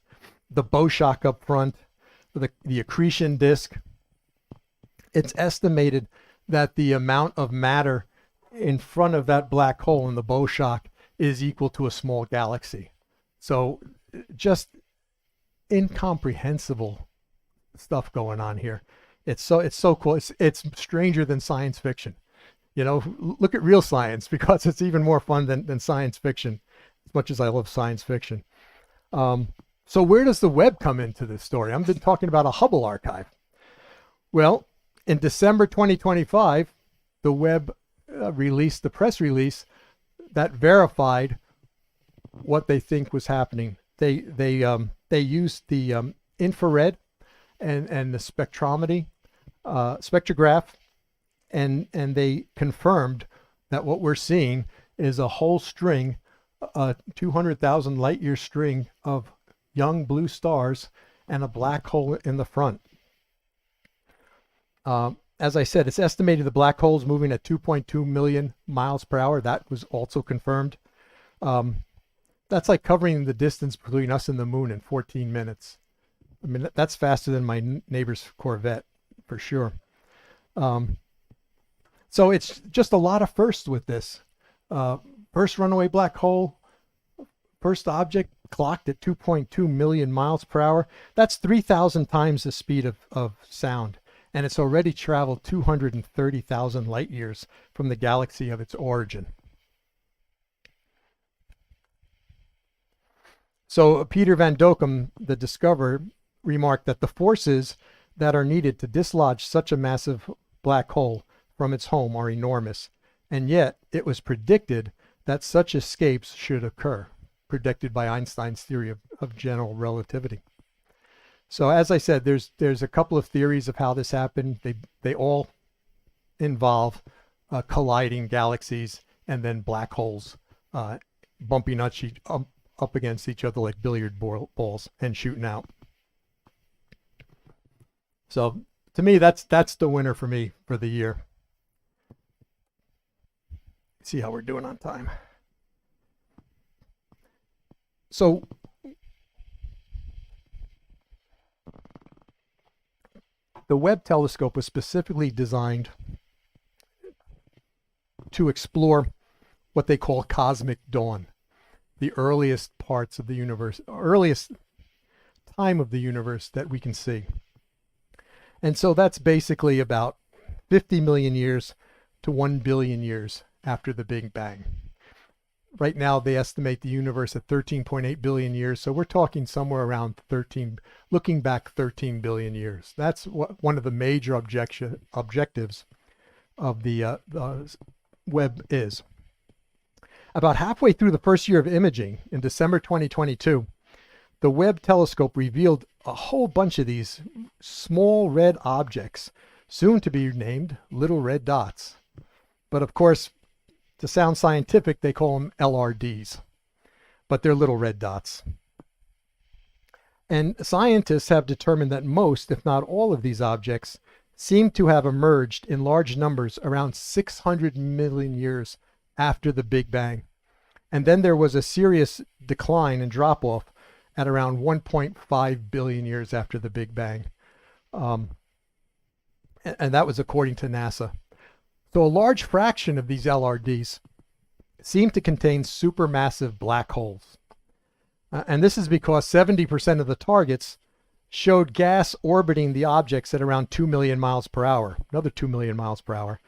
the bow shock up front, the accretion disk. It's estimated that the amount of matter in front of that black hole in the bow shock is equal to a small galaxy. So just incomprehensible stuff going on here. It's so cool. It's stranger than science fiction. You know, look at real science, because it's even more fun than science fiction, as much as I love science fiction. So where does the Webb come into this story? I've been talking about a Hubble archive. Well, in December 2025, the Webb released the press release that verified what they think was happening. They used the infrared and the spectrograph, and they confirmed that what we're seeing is a whole string, 200,000 light year string of young blue stars and a black hole in the front. As I said, it's estimated the black hole is moving at 2.2 million miles per hour. That was also confirmed. That's like covering the distance between us and the moon in 14 minutes. I mean, that's faster than my neighbor's Corvette, for sure. So it's just a lot of firsts with this. First runaway black hole, first object clocked at 2.2 million miles per hour. That's 3,000 times the speed of sound. And it's already traveled 230,000 light years from the galaxy of its origin. So Peter Van Dokkum, the discoverer, remarked that the forces that are needed to dislodge such a massive black hole from its home are enormous, and yet it was predicted that such escapes should occur, predicted by Einstein's theory of general relativity. So as I said, there's a couple of theories of how this happened. They all involve colliding galaxies and then black holes bumping up against each other like billiard balls and shooting out. So to me, that's the winner for me for the year. See how we're doing on time. So the Webb telescope was specifically designed to explore what they call cosmic dawn, the earliest parts of the universe, earliest time of the universe that we can see. And so that's basically about 50 million years to 1 billion years after the Big Bang. Right now, they estimate the universe at 13.8 billion years. So we're talking somewhere around 13, looking back 13 billion years. That's what one of the major objectives of the Webb is. About halfway through the first year of imaging, in December 2022, the Webb telescope revealed a whole bunch of these small red objects, soon to be named little red dots. But of course, to sound scientific, they call them LRDs, but they're little red dots. And scientists have determined that most, if not all, of these objects seem to have emerged in large numbers around 600 million years after the Big Bang. And then there was a serious decline and drop-off at around 1.5 billion years after the Big Bang. And that was according to NASA. So a large fraction of these LRDs seem to contain supermassive black holes. And this is because 70% of the targets showed gas orbiting the objects at around 2 million miles per hour, another 2 million miles per hour.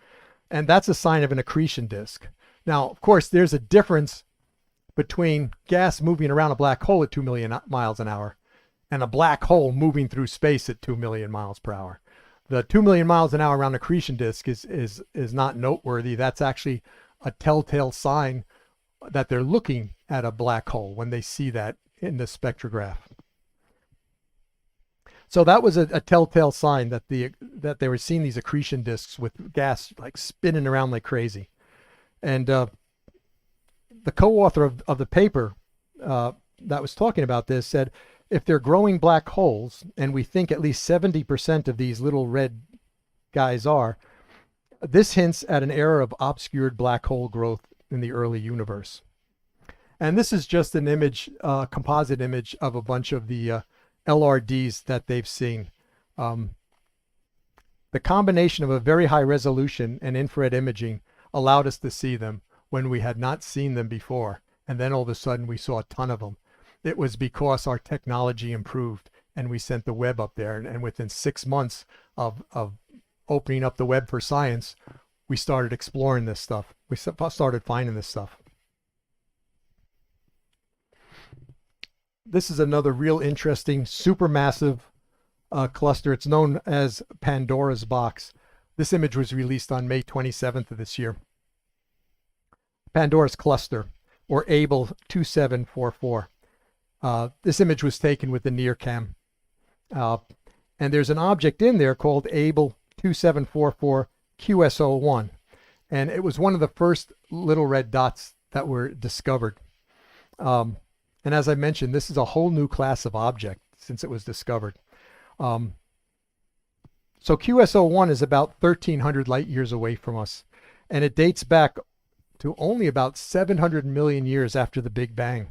And that's a sign of an accretion disk. Now, of course, there's a difference between gas moving around a black hole at 2 million miles an hour and a black hole moving through space at 2 million miles per hour. The 2 million miles an hour around an accretion disk is not noteworthy. That's actually a telltale sign that they're looking at a black hole when they see that in the spectrograph. So that was a telltale sign that they were seeing these accretion disks with gas like spinning around like crazy. And the co-author of the paper that was talking about this said, if they're growing black holes, and we think at least 70% of these little red guys are, this hints at an era of obscured black hole growth in the early universe. And this is just an image, composite image of a bunch of the LRDs that they've seen. The combination of a very high resolution and infrared imaging allowed us to see them when we had not seen them before. And then all of a sudden we saw a ton of them. It was because our technology improved and we sent the web up there. And within 6 months of opening up the web for science, we started exploring this stuff. We started finding this stuff. This is another real interesting supermassive cluster. It's known as Pandora's box. This image was released on May 27th of this year. Pandora's cluster, or Able 2744. This image was taken with the NIRCam. And there's an object in there called Able 2744 QSO1. And it was one of the first little red dots that were discovered. And as I mentioned, this is a whole new class of object since it was discovered. So QSO1 is about 1,300 light years away from us. And it dates back to only about 700 million years after the Big Bang.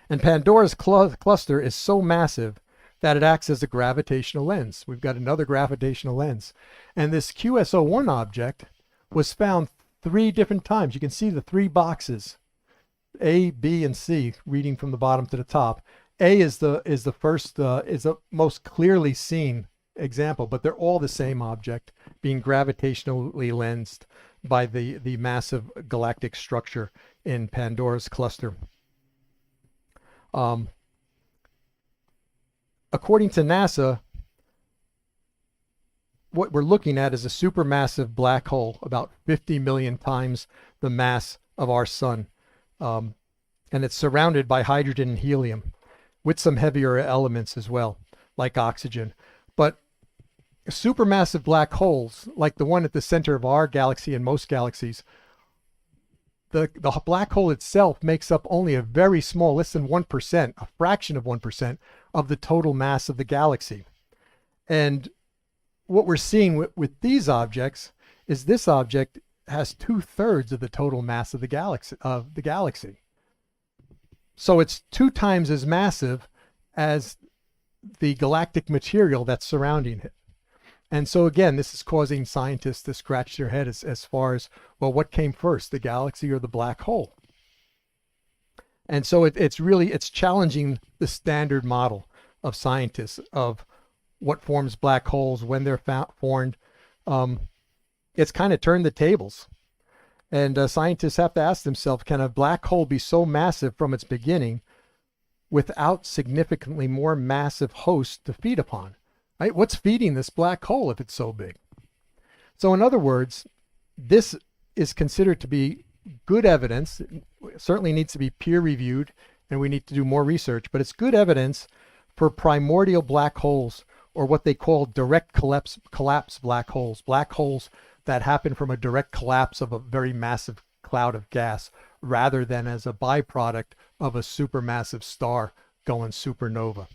And Pandora's cluster is so massive that it acts as a gravitational lens. We've got another gravitational lens. And this QSO1 object was found 3 different times. You can see the 3 boxes, A, B, and C, reading from the bottom to the top. A is the most clearly seen example, but they're all the same object being gravitationally lensed by the massive galactic structure in Pandora's cluster. According to NASA, what we're looking at is a supermassive black hole, about 50 million times the mass of our sun. And it's surrounded by hydrogen and helium with some heavier elements as well, like oxygen. But supermassive black holes, like the one at the center of our galaxy and most galaxies, the black hole itself makes up only a very small, less than 1%, a fraction of 1% of the total mass of the galaxy. And what we're seeing with these objects is this object has 2/3 of the total mass of the galaxy. So it's 2 times as massive as the galactic material that's surrounding it. And so again, this is causing scientists to scratch their head as far as, well, what came first, the galaxy or the black hole? And so it's challenging the standard model of scientists of what forms black holes, when they're formed. It's kind of turned the tables. And scientists have to ask themselves, can a black hole be so massive from its beginning without significantly more massive hosts to feed upon? Right? What's feeding this black hole if it's so big? So in other words, this is considered to be good evidence. It certainly needs to be peer reviewed and we need to do more research, but it's good evidence for primordial black holes, or what they call direct collapse black holes that happen from a direct collapse of a very massive cloud of gas rather than as a byproduct of a supermassive star going supernova.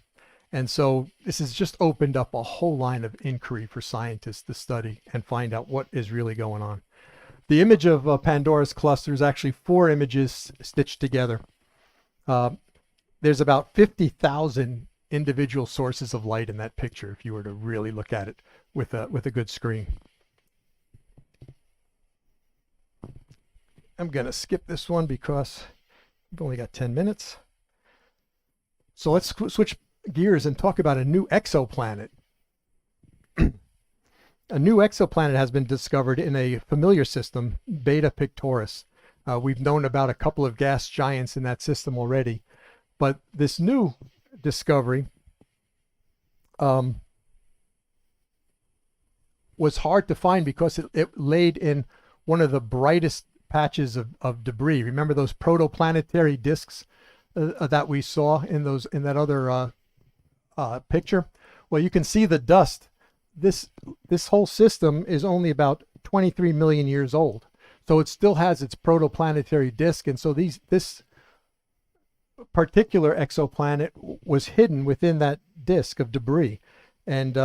And so this has just opened up a whole line of inquiry for scientists to study and find out what is really going on. The image of Pandora's cluster is actually 4 images stitched together. There's about 50,000 individual sources of light in that picture if you were to really look at it with a good screen. I'm going to skip this one because we've only got 10 minutes. So let's switch gears and talk about a new exoplanet. A new exoplanet has been discovered in a familiar system, Beta Pictoris. We've known about a couple of gas giants in that system already, but this new discovery was hard to find because it laid in one of the brightest patches of debris. Remember those protoplanetary disks that we saw in that other picture? Well, you can see the dust. This whole system is only about 23 million years old, so it still has its protoplanetary disk, and so this particular exoplanet was hidden within that disk of debris, and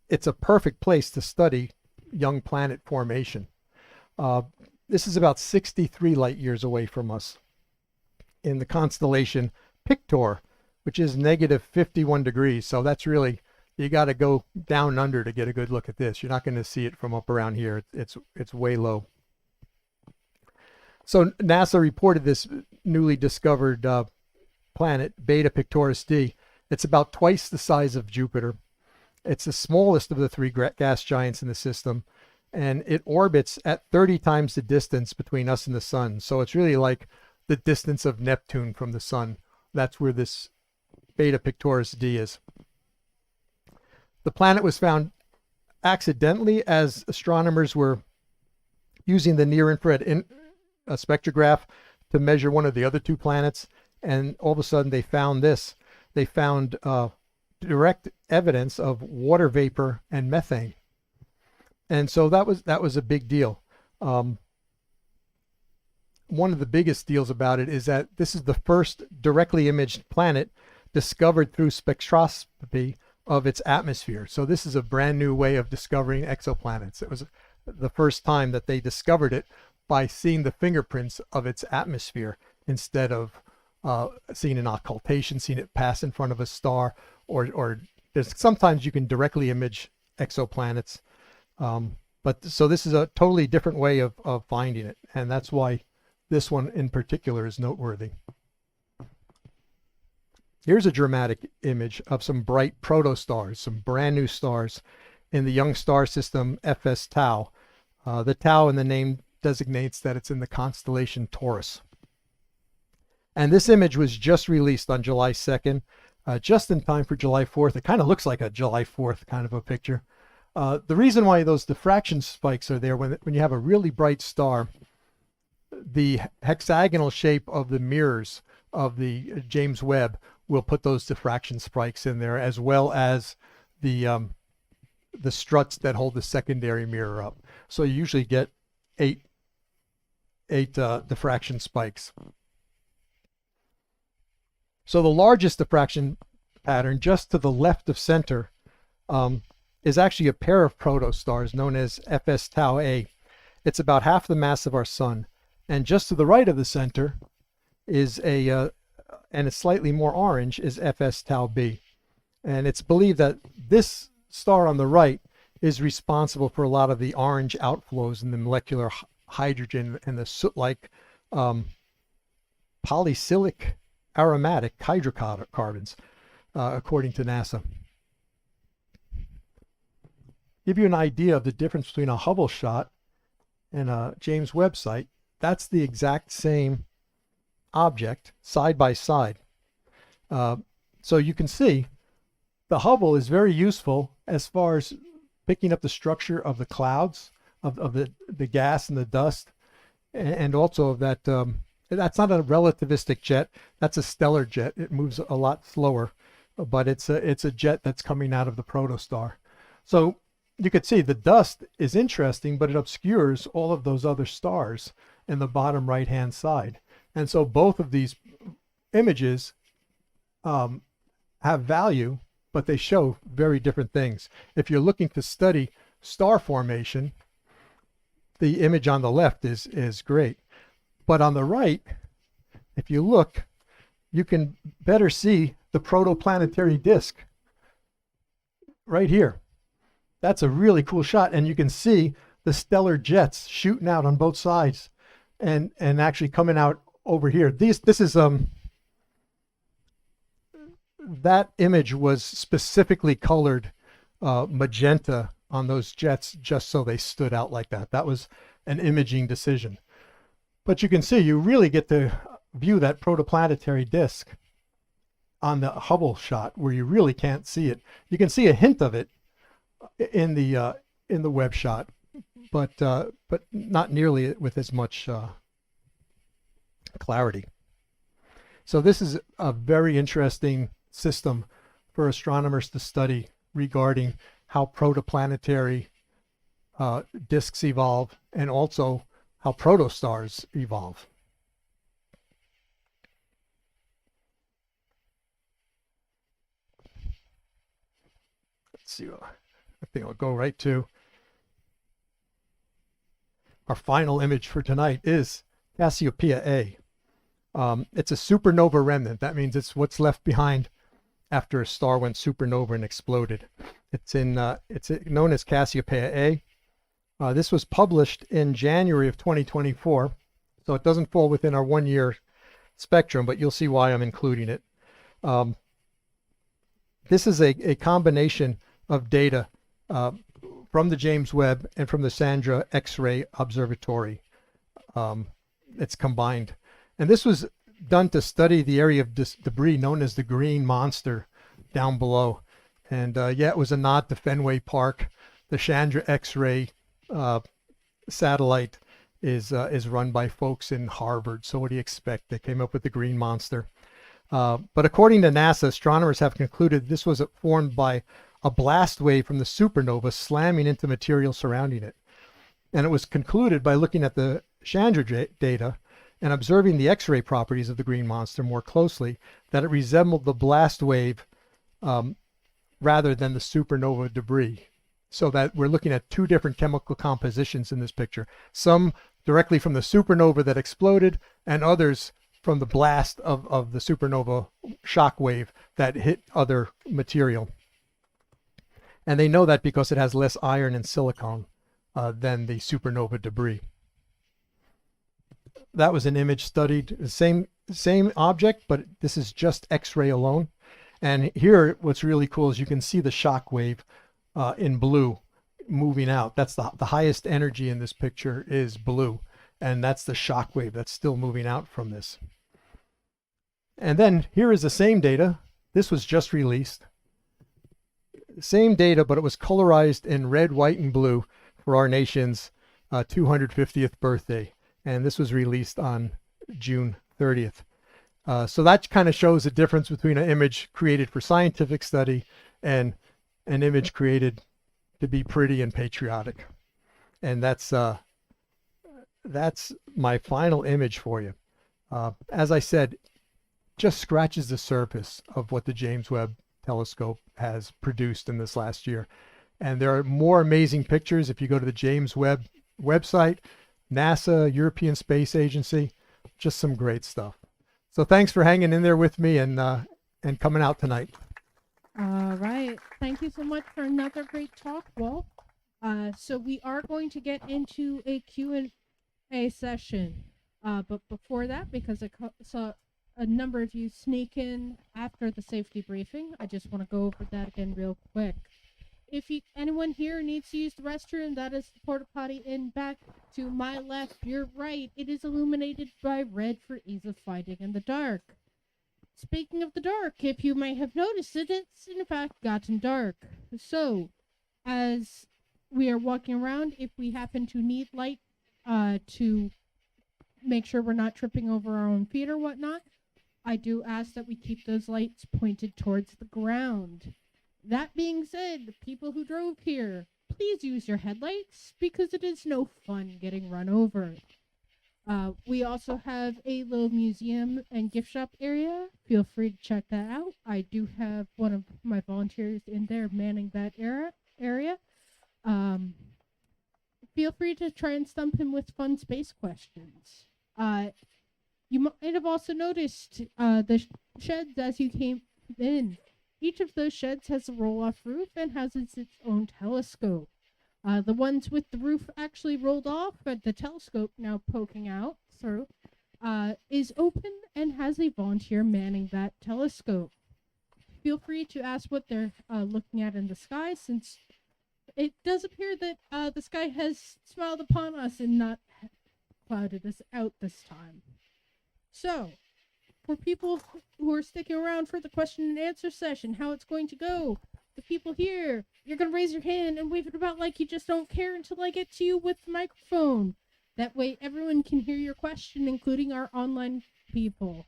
it's a perfect place to study young planet formation. This is about 63 light years away from us in the constellation Pictor, which is negative 51 degrees. So that's really, you got to go down under to get a good look at this. You're not going to see it from up around here. It's way low. So NASA reported this newly discovered planet, Beta Pictoris d. It's about twice the size of Jupiter. It's the smallest of the three gas giants in the system, and it orbits at 30 times the distance between us and the sun. So it's really like the distance of Neptune from the sun. That's where this Beta Pictoris d is. The planet was found accidentally as astronomers were using the near-infrared spectrograph to measure one of the other two planets, and all of a sudden they found this. They found direct evidence of water vapor and methane, and so that was a big deal. One of the biggest deals about it is that this is the first directly imaged planet discovered through spectroscopy of its atmosphere. So this is a brand new way of discovering exoplanets. It was the first time that they discovered it by seeing the fingerprints of its atmosphere instead of seeing an occultation, seeing it pass in front of a star, or there's sometimes you can directly image exoplanets. But so this is a totally different way of finding it, and that's why this one in particular is noteworthy. Here's a dramatic image of some bright protostars, some brand new stars in the young star system FS Tau. The Tau in the name designates that it's in the constellation Taurus. And this image was just released on July 2nd, just in time for July 4th. It kind of looks like a July 4th kind of a picture. The reason why those diffraction spikes are there, when you have a really bright star, the hexagonal shape of the mirrors of the James Webb will put those diffraction spikes in there, as well as the struts that hold the secondary mirror up. So you usually get eight diffraction spikes. So the largest diffraction pattern, just to the left of center, is actually a pair of protostars known as FS Tau A. It's about half the mass of our sun. And just to the right of the center is and it's slightly more orange, is FS Tau B. And it's believed that this star on the right is responsible for a lot of the orange outflows in the molecular hydrogen and the soot-like polycyclic aromatic hydrocarbons, according to NASA. Give you an idea of the difference between a Hubble shot and a James Webb site. That's the exact same object side by side. So you can see the Hubble is very useful as far as picking up the structure of the clouds, of the gas and the dust, and also of that. That's not a relativistic jet. That's a stellar jet. It moves a lot slower, but it's a jet that's coming out of the protostar. So you could see the dust is interesting, but it obscures all of those other stars in the bottom right-hand side. And so both of these images have value, but they show very different things. If you're looking to study star formation, the image on the left is great. But on the right, if you look, you can better see the protoplanetary disk right here. That's a really cool shot, and you can see the stellar jets shooting out on both sides. and actually coming out over here. This is that image was specifically colored magenta on those jets just so they stood out like that. That was an imaging decision. But you can see, you really get to view that protoplanetary disk on the Hubble shot where you really can't see it. You can see a hint of it in the Webb shot, but not nearly with as much clarity. So this is a very interesting system for astronomers to study regarding how protoplanetary disks evolve and also how protostars evolve. Let's see, I think I'll go right to our final image for tonight is Cassiopeia A. It's a supernova remnant. That means it's what's left behind after a star went supernova and exploded. It's known as Cassiopeia A. This was published in January of 2024, so it doesn't fall within our 1 year spectrum, but you'll see why I'm including it. This is a combination of data from the James Webb and from the Sandra X-ray Observatory. It's combined. And this was done to study the area of debris known as the green monster down below. And yeah, it was a nod to Fenway Park. The Chandra X-ray satellite is run by folks in Harvard. So what do you expect? They came up with the green monster. But according to NASA, astronomers have concluded this was formed by a blast wave from the supernova slamming into material surrounding it. And it was concluded by looking at the Chandra data and observing the X-ray properties of the green monster more closely that it resembled the blast wave rather than the supernova debris. So that we're looking at two different chemical compositions in this picture. Some directly from the supernova that exploded and others from the blast of the supernova shock wave that hit other material. And they know that because it has less iron and silicon than the supernova debris. That was an image studied, the same object, but this is just X-ray alone. And here, what's really cool is you can see the shock wave in blue moving out. That's the highest energy in this picture is blue. And that's the shock wave that's still moving out from this. And then here is the same data. This was just released. Same data, but it was colorized in red, white, and blue for our nation's 250th birthday. And this was released on June 30th. So that kind of shows the difference between an image created for scientific study and an image created to be pretty and patriotic. And that's my final image for you. As I said, just scratches the surface of what the James Webb Telescope has produced in this last year. And there are more amazing pictures if you go to the James Webb website, NASA, European Space Agency, just some great stuff. So thanks for hanging in there with me and coming out tonight. All right. Thank you so much for another great talk, Walt. So we are going to get into a Q&A session. But before that, because I saw a number of you sneak in after the safety briefing, I just want to go over that again real quick. If anyone here needs to use the restroom, that is the porta potty in back to my left, your right. It is illuminated by red for ease of finding in the dark. Speaking of the dark, if you may have noticed it, it's in fact gotten dark. So, as we are walking around, if we happen to need light to make sure we're not tripping over our own feet or whatnot, I do ask that we keep those lights pointed towards the ground. That being said, people who drove here, please use your headlights because it is no fun getting run over. We also have a little museum and gift shop area. Feel free to check that out. I do have one of my volunteers in there manning that area. Feel free to try and stump him with fun space questions. You might have also noticed the sheds as you came in. Each of those sheds has a roll-off roof and has its own telescope. The ones with the roof actually rolled off, but the telescope now poking out through is open and has a volunteer manning that telescope. Feel free to ask what they're looking at in the sky, since it does appear that the sky has smiled upon us and not clouded us out this time. So, for people who are sticking around for the question and answer session, how it's going to go, the people here, you're going to raise your hand and wave it about like you just don't care until I get to you with the microphone. That way everyone can hear your question, including our online people.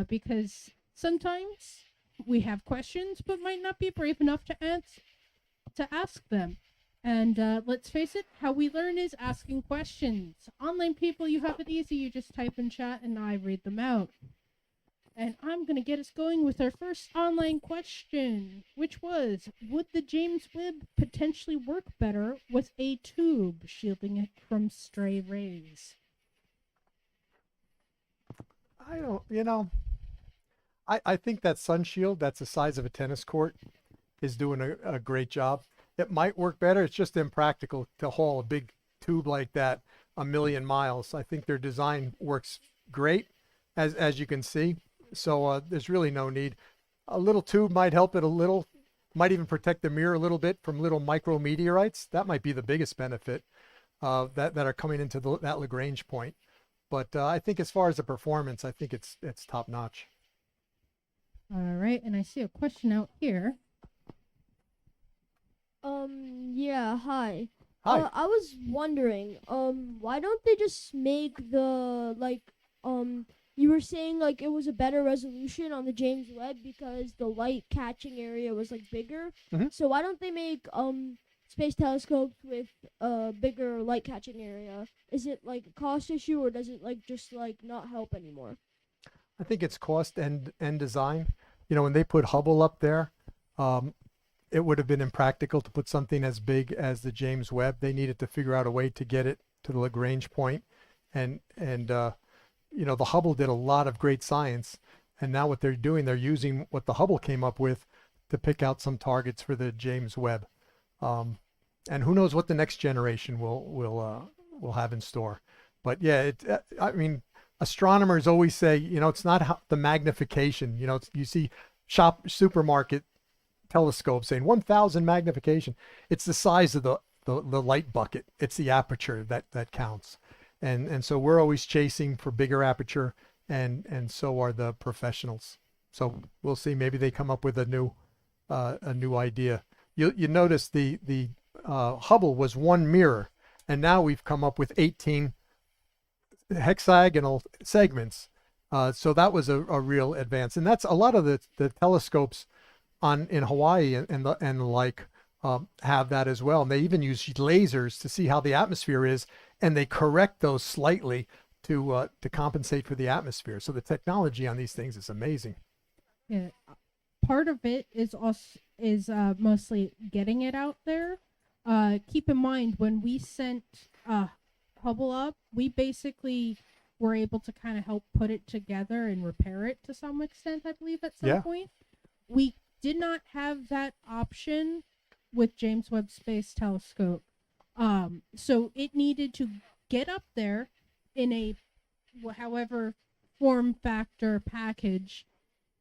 Because sometimes we have questions, but might not be brave enough to ask them. And let's face it, how we learn is asking questions. Online people, you have it easy. You just type in chat and I read them out. And I'm going to get us going with our first online question, which was, would the James Webb potentially work better with a tube shielding it from stray rays? I don't, I think that sun shield that's the size of a tennis court is doing a great job. It might work better. It's just impractical to haul a big tube like that a million miles. I think their design works great, as you can see. So there's really no need. A little tube might help it a little, might even protect the mirror a little bit from little micrometeorites. That might be the biggest benefit that are coming into that Lagrange point. But I think as far as the performance, I think it's top notch. All right, and I see a question out here. Yeah, hi. Hi. I was wondering, why don't they just make the, you were saying, it was a better resolution on the James Webb because the light catching area was, bigger. Mhm. So why don't they make, space telescopes with a bigger light catching area? Is it, a cost issue, or does it, just not help anymore? I think it's cost and design. When they put Hubble up there, it would have been impractical to put something as big as the James Webb. They needed to figure out a way to get it to the Lagrange point, and the Hubble did a lot of great science, and now what they're doing, they're using what the Hubble came up with to pick out some targets for the James Webb, and who knows what the next generation will have in store. But yeah, I mean, astronomers always say, it's not the magnification. You see supermarket telescope saying 1,000 magnification. It's the size of the light bucket. It's the aperture that counts. And so we're always chasing for bigger aperture, and so are the professionals. So we'll see. Maybe they come up with a new idea. You notice the Hubble was one mirror, and now we've come up with 18 hexagonal segments. So that was a real advance, and that's a lot of the telescopes in Hawaii and the like have that as well. And they even use lasers to see how the atmosphere is, and they correct those slightly to compensate for the atmosphere. So the technology on these things is amazing. Yeah, part of it is mostly getting it out there. Keep in mind, when we sent Hubble up, we basically were able to kind of help put it together and repair it to some extent, I believe, at some point. We did not have that option with James Webb Space Telescope. So it needed to get up there in a however form factor package.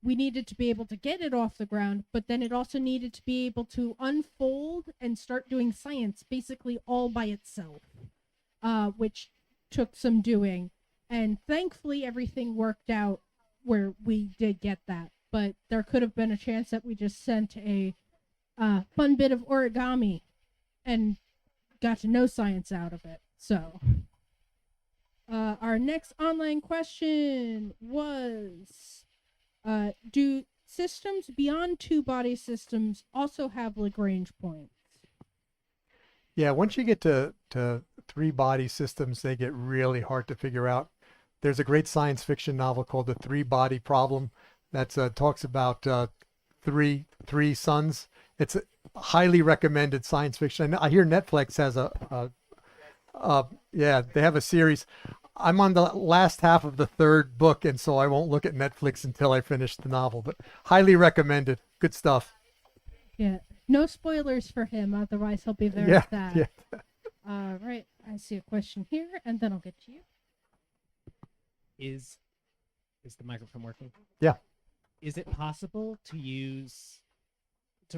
We needed to be able to get it off the ground, but then it also needed to be able to unfold and start doing science basically all by itself, which took some doing. And thankfully everything worked out where we did get that. But there could have been a chance that we just sent a fun bit of origami and got no science out of it. So our next online question was, do systems beyond two-body systems also have Lagrange points? Yeah, once you get to three-body systems, they get really hard to figure out. There's a great science fiction novel called The Three-Body Problem that talks about three suns. It's a highly recommended science fiction. I hear Netflix has they have a series. I'm on the last half of the third book, and so I won't look at Netflix until I finish the novel, but highly recommended. Good stuff. Yeah, No spoilers for him, otherwise he'll be very Yeah, sad. yeah. Right, I see a question here, and then I'll get to you. Is the microphone working? Yeah. Is it possible to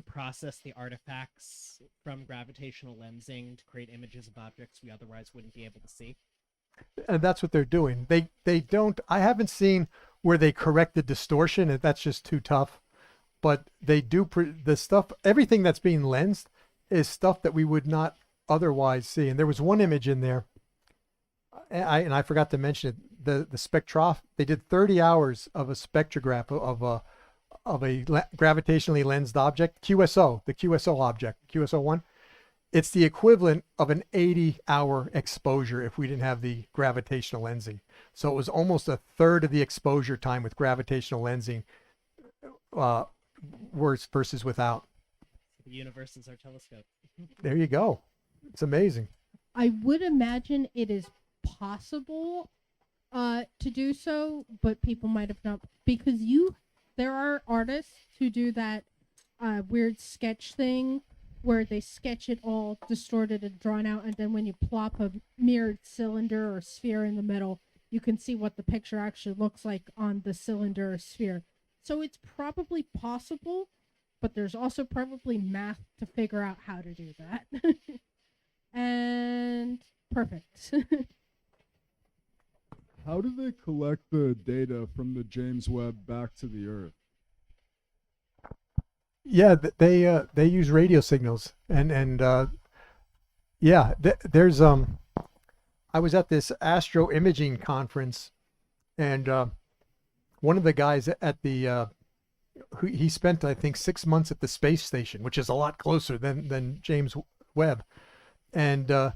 process the artifacts from gravitational lensing to create images of objects we otherwise wouldn't be able to see? And that's what they're doing. They don't. I haven't seen where they correct the distortion, and that's just too tough. But they do the stuff. Everything that's being lensed is stuff that we would not otherwise see. And there was one image in there. I forgot to mention it. The spectroph. They did 30 hours of a spectrograph of a gravitationally lensed object, QSO, the QSO object, QSO1. It's the equivalent of an 80-hour exposure if we didn't have the gravitational lensing. So it was almost a third of the exposure time with gravitational lensing versus without. The universe is our telescope. There you go. It's amazing. I would imagine it is possible to do so, but people might have not, because there are artists who do that weird sketch thing where they sketch it all distorted and drawn out, and then when you plop a mirrored cylinder or sphere in the middle, you can see what the picture actually looks like on the cylinder or sphere. So it's probably possible, but there's also probably math to figure out how to do that. And perfect. How do they collect the data from the James Webb back to the Earth? Yeah, they use radio signals and yeah, there's I was at this astro imaging conference, and one of the guys at the he spent, I think, 6 months at the space station, which is a lot closer than James Webb, and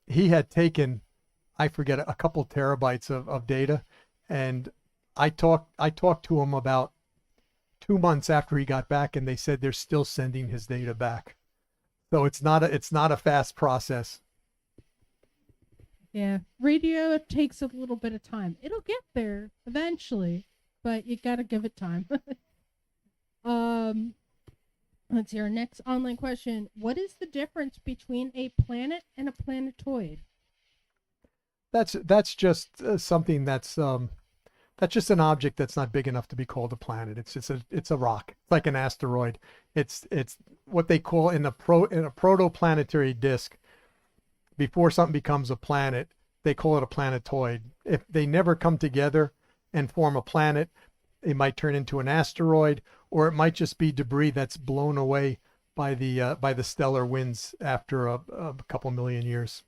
he had taken, I forget, a couple terabytes of data, and I talked to him about 2 months after he got back, and they said they're still sending his data back. So it's not a fast process. Yeah, radio takes a little bit of time. It'll get there eventually, but you gotta give it time. Let's see our next online question. What is the difference between a planet and a planetoid? That's just something that's just an object that's not big enough to be called a planet. It's a rock. It's like an asteroid. It's what they call in a protoplanetary disk. Before something becomes a planet, they call it a planetoid. If they never come together and form a planet, it might turn into an asteroid, or it might just be debris that's blown away by the stellar winds after a couple million years.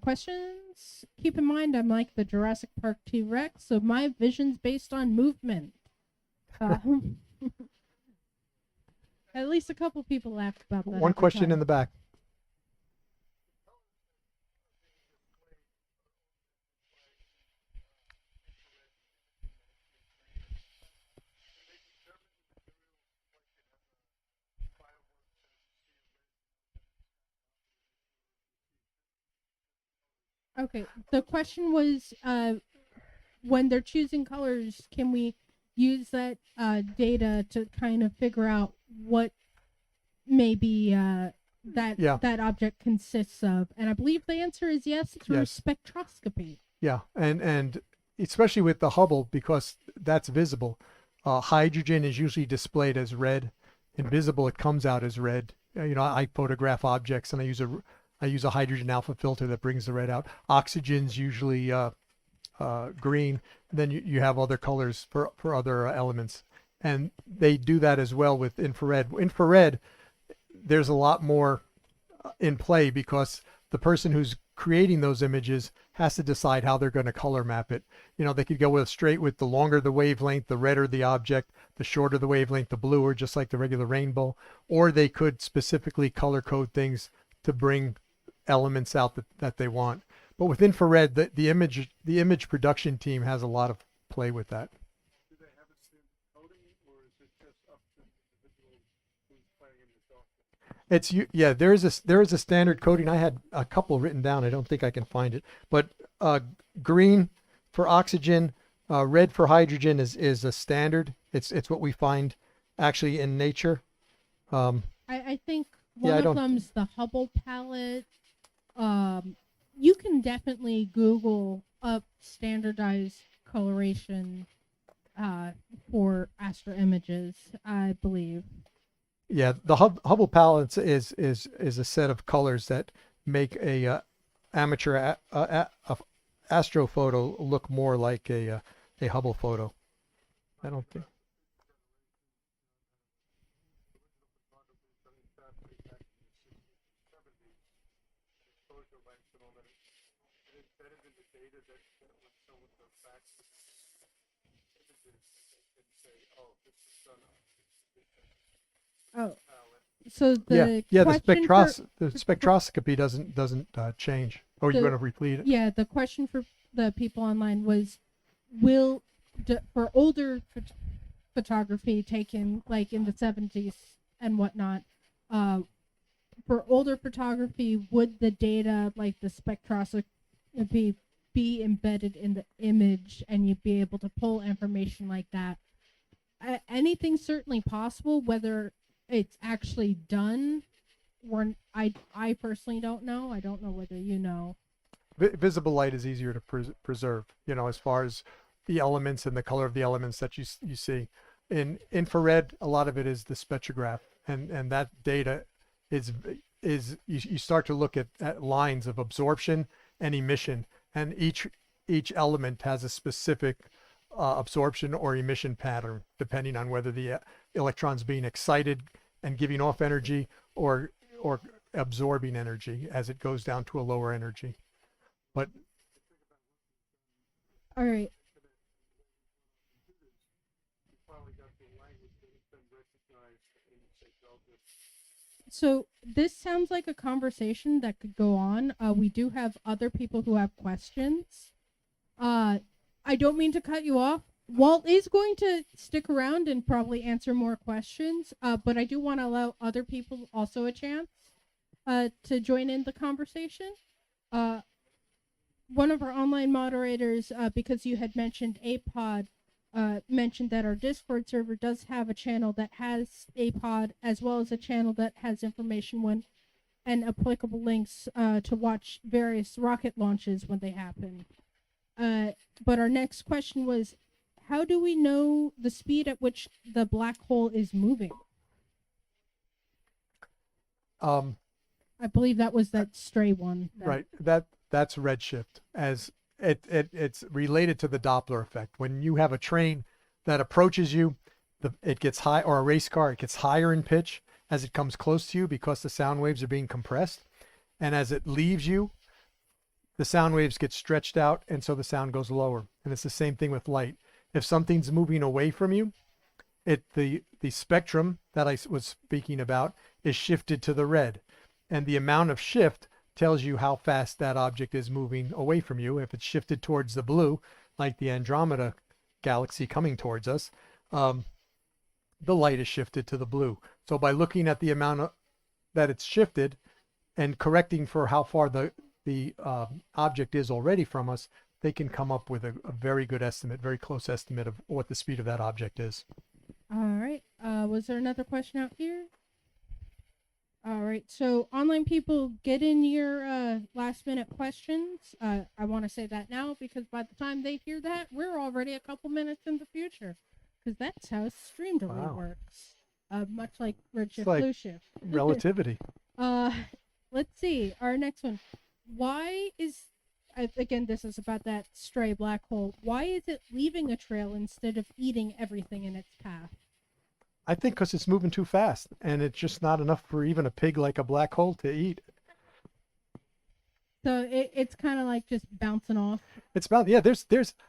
Questions? Keep in mind, I'm like the Jurassic Park T-Rex, so my vision's based on movement. At least a couple people laughed about that. One question in the back. Okay, the question was, when they're choosing colors, can we use that data to kind of figure out what maybe that object consists of? And I believe the answer is yes, through spectroscopy. Yeah, and especially with the Hubble, because that's visible. Hydrogen is usually displayed as red. Invisible, it comes out as red. I photograph objects, and I use a hydrogen alpha filter that brings the red out. Oxygen's usually green. Then you have other colors for other elements, and they do that as well with infrared. Infrared, there's a lot more in play, because the person who's creating those images has to decide how they're going to color map it. They could go with the longer the wavelength, the redder the object, the shorter the wavelength, the bluer, just like the regular rainbow, or they could specifically color code things to bring elements out that they want. But with infrared, the image production team has a lot of play with that. Do they have a standard coding, or is it just up to the individual who's playing in the software? There is a standard coding. I had a couple written down. I don't think I can find it, but green for oxygen, red for hydrogen is a standard. It's what we find actually in nature. I think Yeah, I one of don't- them's the Hubble palette. You can definitely Google up standardized coloration for astro images, I believe. Yeah, the Hubble palette is a set of colors that make a amateur astrophoto look more like a Hubble photo. I don't think. Oh, so Yeah, the yeah. question for The spectroscopy doesn't change. Oh, you're The- going to repeat it? yeah, the question for the people online was, will for older photography taken like in the 70s and whatnot, uh, for older photography, would the data like the spectroscopy be embedded in the image and you'd be able to pull information like that? Anything's certainly possible. Whether it's actually done, or I personally don't know. I don't know whether you know. Visible light is easier to preserve, as far as the elements and the color of the elements that you see. In infrared, a lot of it is the spectrograph, and that data is you start to look at lines of absorption and emission, and each element has a specific absorption or emission pattern, depending on whether the electron's being excited and giving off energy or absorbing energy as it goes down to a lower energy. But All right. So this sounds like a conversation that could go on. We do have other people who have questions. I don't mean to cut you off. Walt is going to stick around and probably answer more questions, but I do want to allow other people also a chance to join in the conversation. One of our online moderators, because you had mentioned APOD, mentioned that our Discord server does have a channel that has APOD, as well as a channel that has information when and applicable links to watch various rocket launches when they happen. But our next question was, how do we know the speed at which the black hole is moving? I believe that was that stray one. right, that's redshift, as it's related to the Doppler effect. When you have a train that approaches you, it gets high, or a race car, it gets higher in pitch as it comes close to you because the sound waves are being compressed, and as it leaves you, the sound waves get stretched out, and so the sound goes lower. And it's the same thing with light. If something's moving away from you, the spectrum that I was speaking about is shifted to the red, and the amount of shift tells you how fast that object is moving away from you. If it's shifted towards the blue, like the Andromeda galaxy coming towards us, the light is shifted to the blue. So by looking at the amount that it's shifted and correcting for how far the object is already from us, they can come up with a very good estimate, very close estimate of what the speed of that object is. All right. Was there another question out here? All right. So online people, get in your last minute questions. I want to say that now because by the time they hear that, we're already a couple minutes in the future, because that's how stream delay Wow. works. Much like redshift, like blue shift. Relativity. Let's see. Our next one. Why is, again, this is about that stray black hole. Why is it leaving a trail instead of eating everything in its path? I think because it's moving too fast, and it's just not enough for even a pig like a black hole to eat. So it's kind of like just bouncing off. It's about, yeah, there's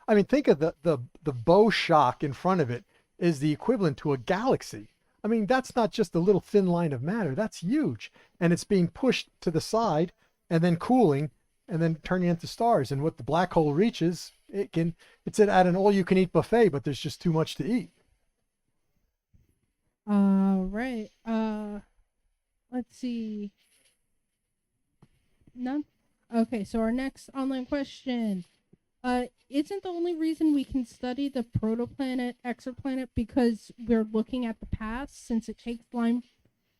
I mean, think of the bow shock in front of it is the equivalent to a galaxy. I mean, that's not just a little thin line of matter. That's huge. And it's being pushed to the side and then cooling and then turning into stars. And what the black hole reaches, it's at an all-you-can-eat buffet, but there's just too much to eat. Right. Let's see. None. Okay, so our next online question. Isn't the only reason we can study the protoplanet, exoplanet, because we're looking at the past, since it takes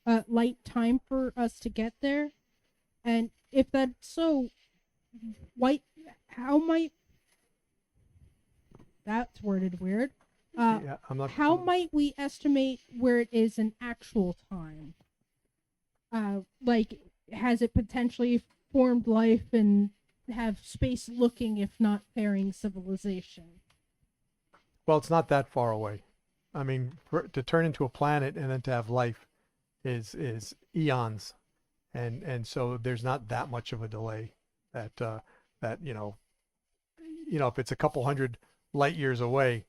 light time for us to get there? And if that's so, white, how might that's worded weird? Yeah, I'm not. How might we estimate where it is in actual time? Like, has it potentially formed life and have space looking, if not faring civilization? Well, it's not that far away. I mean, to turn into a planet and then to have life is eons, and so there's not that much of a delay. That if it's a couple hundred light years away,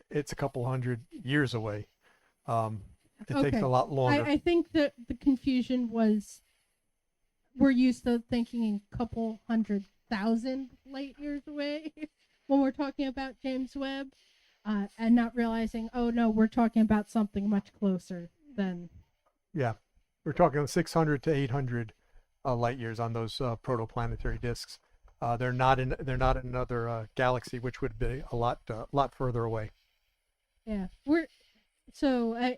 it's a couple hundred years away. It takes Okay. a lot longer. I think that the confusion was we're used to thinking in couple 100,000 light years away when we're talking about James Webb, and not realizing, oh no, we're talking about something much closer than. Yeah, we're talking 600 to 800 light years on those protoplanetary disks. They're not in another galaxy, which would be a lot further away. Yeah, so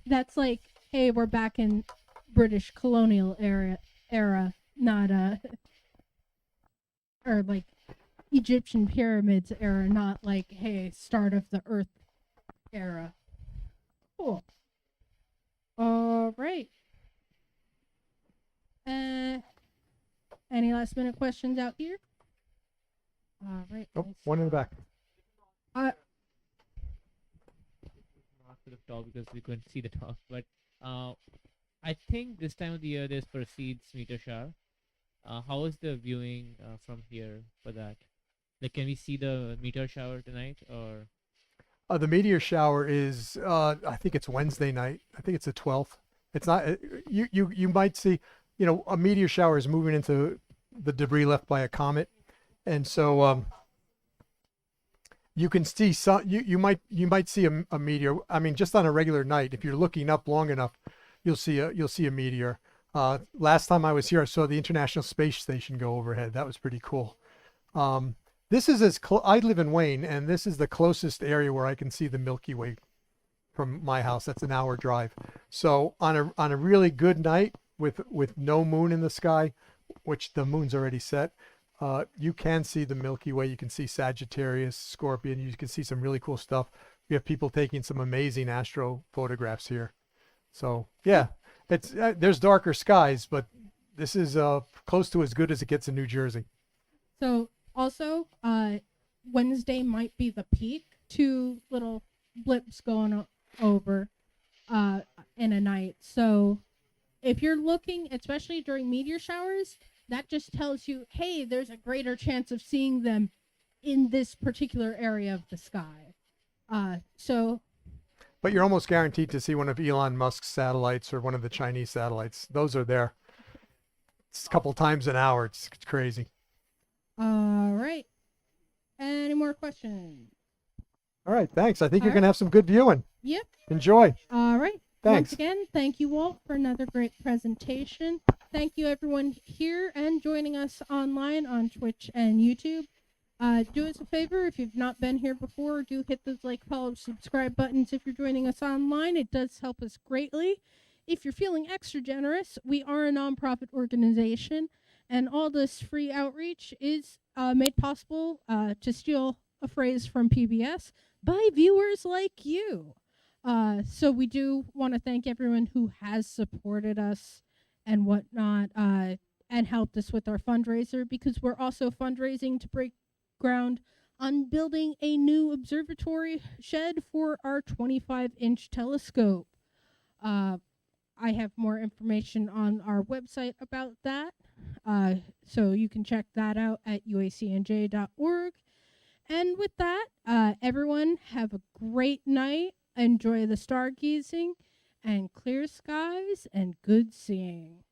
that's like, hey, we're back in British colonial era, not or like Egyptian pyramids era, not like, hey, start of the Earth era. Cool. All right. Any last minute questions out here? All right. Oh, one in the back. Uh, Not to the top because we couldn't see the top, but I think this time of the year there's Perseid's meteor shower. How is the viewing from here for that? Like, can we see the meteor shower tonight, or The meteor shower is, I think it's Wednesday night. I think it's the 12th. It's not. You might see, a meteor shower is moving into the debris left by a comet, and so you can see some. You might see a meteor. I mean, just on a regular night, if you're looking up long enough, you'll see a meteor. Last time I was here, I saw the International Space Station go overhead. That was pretty cool. This is I live in Wayne, and this is the closest area where I can see the Milky Way from my house. That's an hour drive. So on a really good night with no moon in the sky, which the moon's already set, you can see the Milky Way. You can see Sagittarius, Scorpion. You can see some really cool stuff. We have people taking some amazing astro photographs here. So yeah, it's there's darker skies, but this is close to as good as it gets in New Jersey. So also, Wednesday might be the peak. 2 little blips going over in a night. So if you're looking, especially during meteor showers, that just tells you, hey, there's a greater chance of seeing them in this particular area of the sky. But you're almost guaranteed to see one of Elon Musk's satellites or one of the Chinese satellites. Those are there. It's a couple times an hour. It's crazy. All right. Any more questions? All right, thanks. I think you're All going to have some good viewing. Yep. Enjoy. All right. Thanks. Once again, thank you, Walt, for another great presentation. Thank you, everyone here and joining us online on Twitch and YouTube. Do us a favor, if you've not been here before, do hit those like, follow, subscribe buttons if you're joining us online. It does help us greatly. If you're feeling extra generous, we are a nonprofit organization, and all this free outreach is made possible, to steal a phrase from PBS, by viewers like you. So we do want to thank everyone who has supported us and whatnot, and helped us with our fundraiser, because we're also fundraising to break ground on building a new observatory shed for our 25-inch telescope. I have more information on our website about that, so you can check that out at uacnj.org. And with that, everyone have a great night. Enjoy the stargazing and clear skies and good seeing.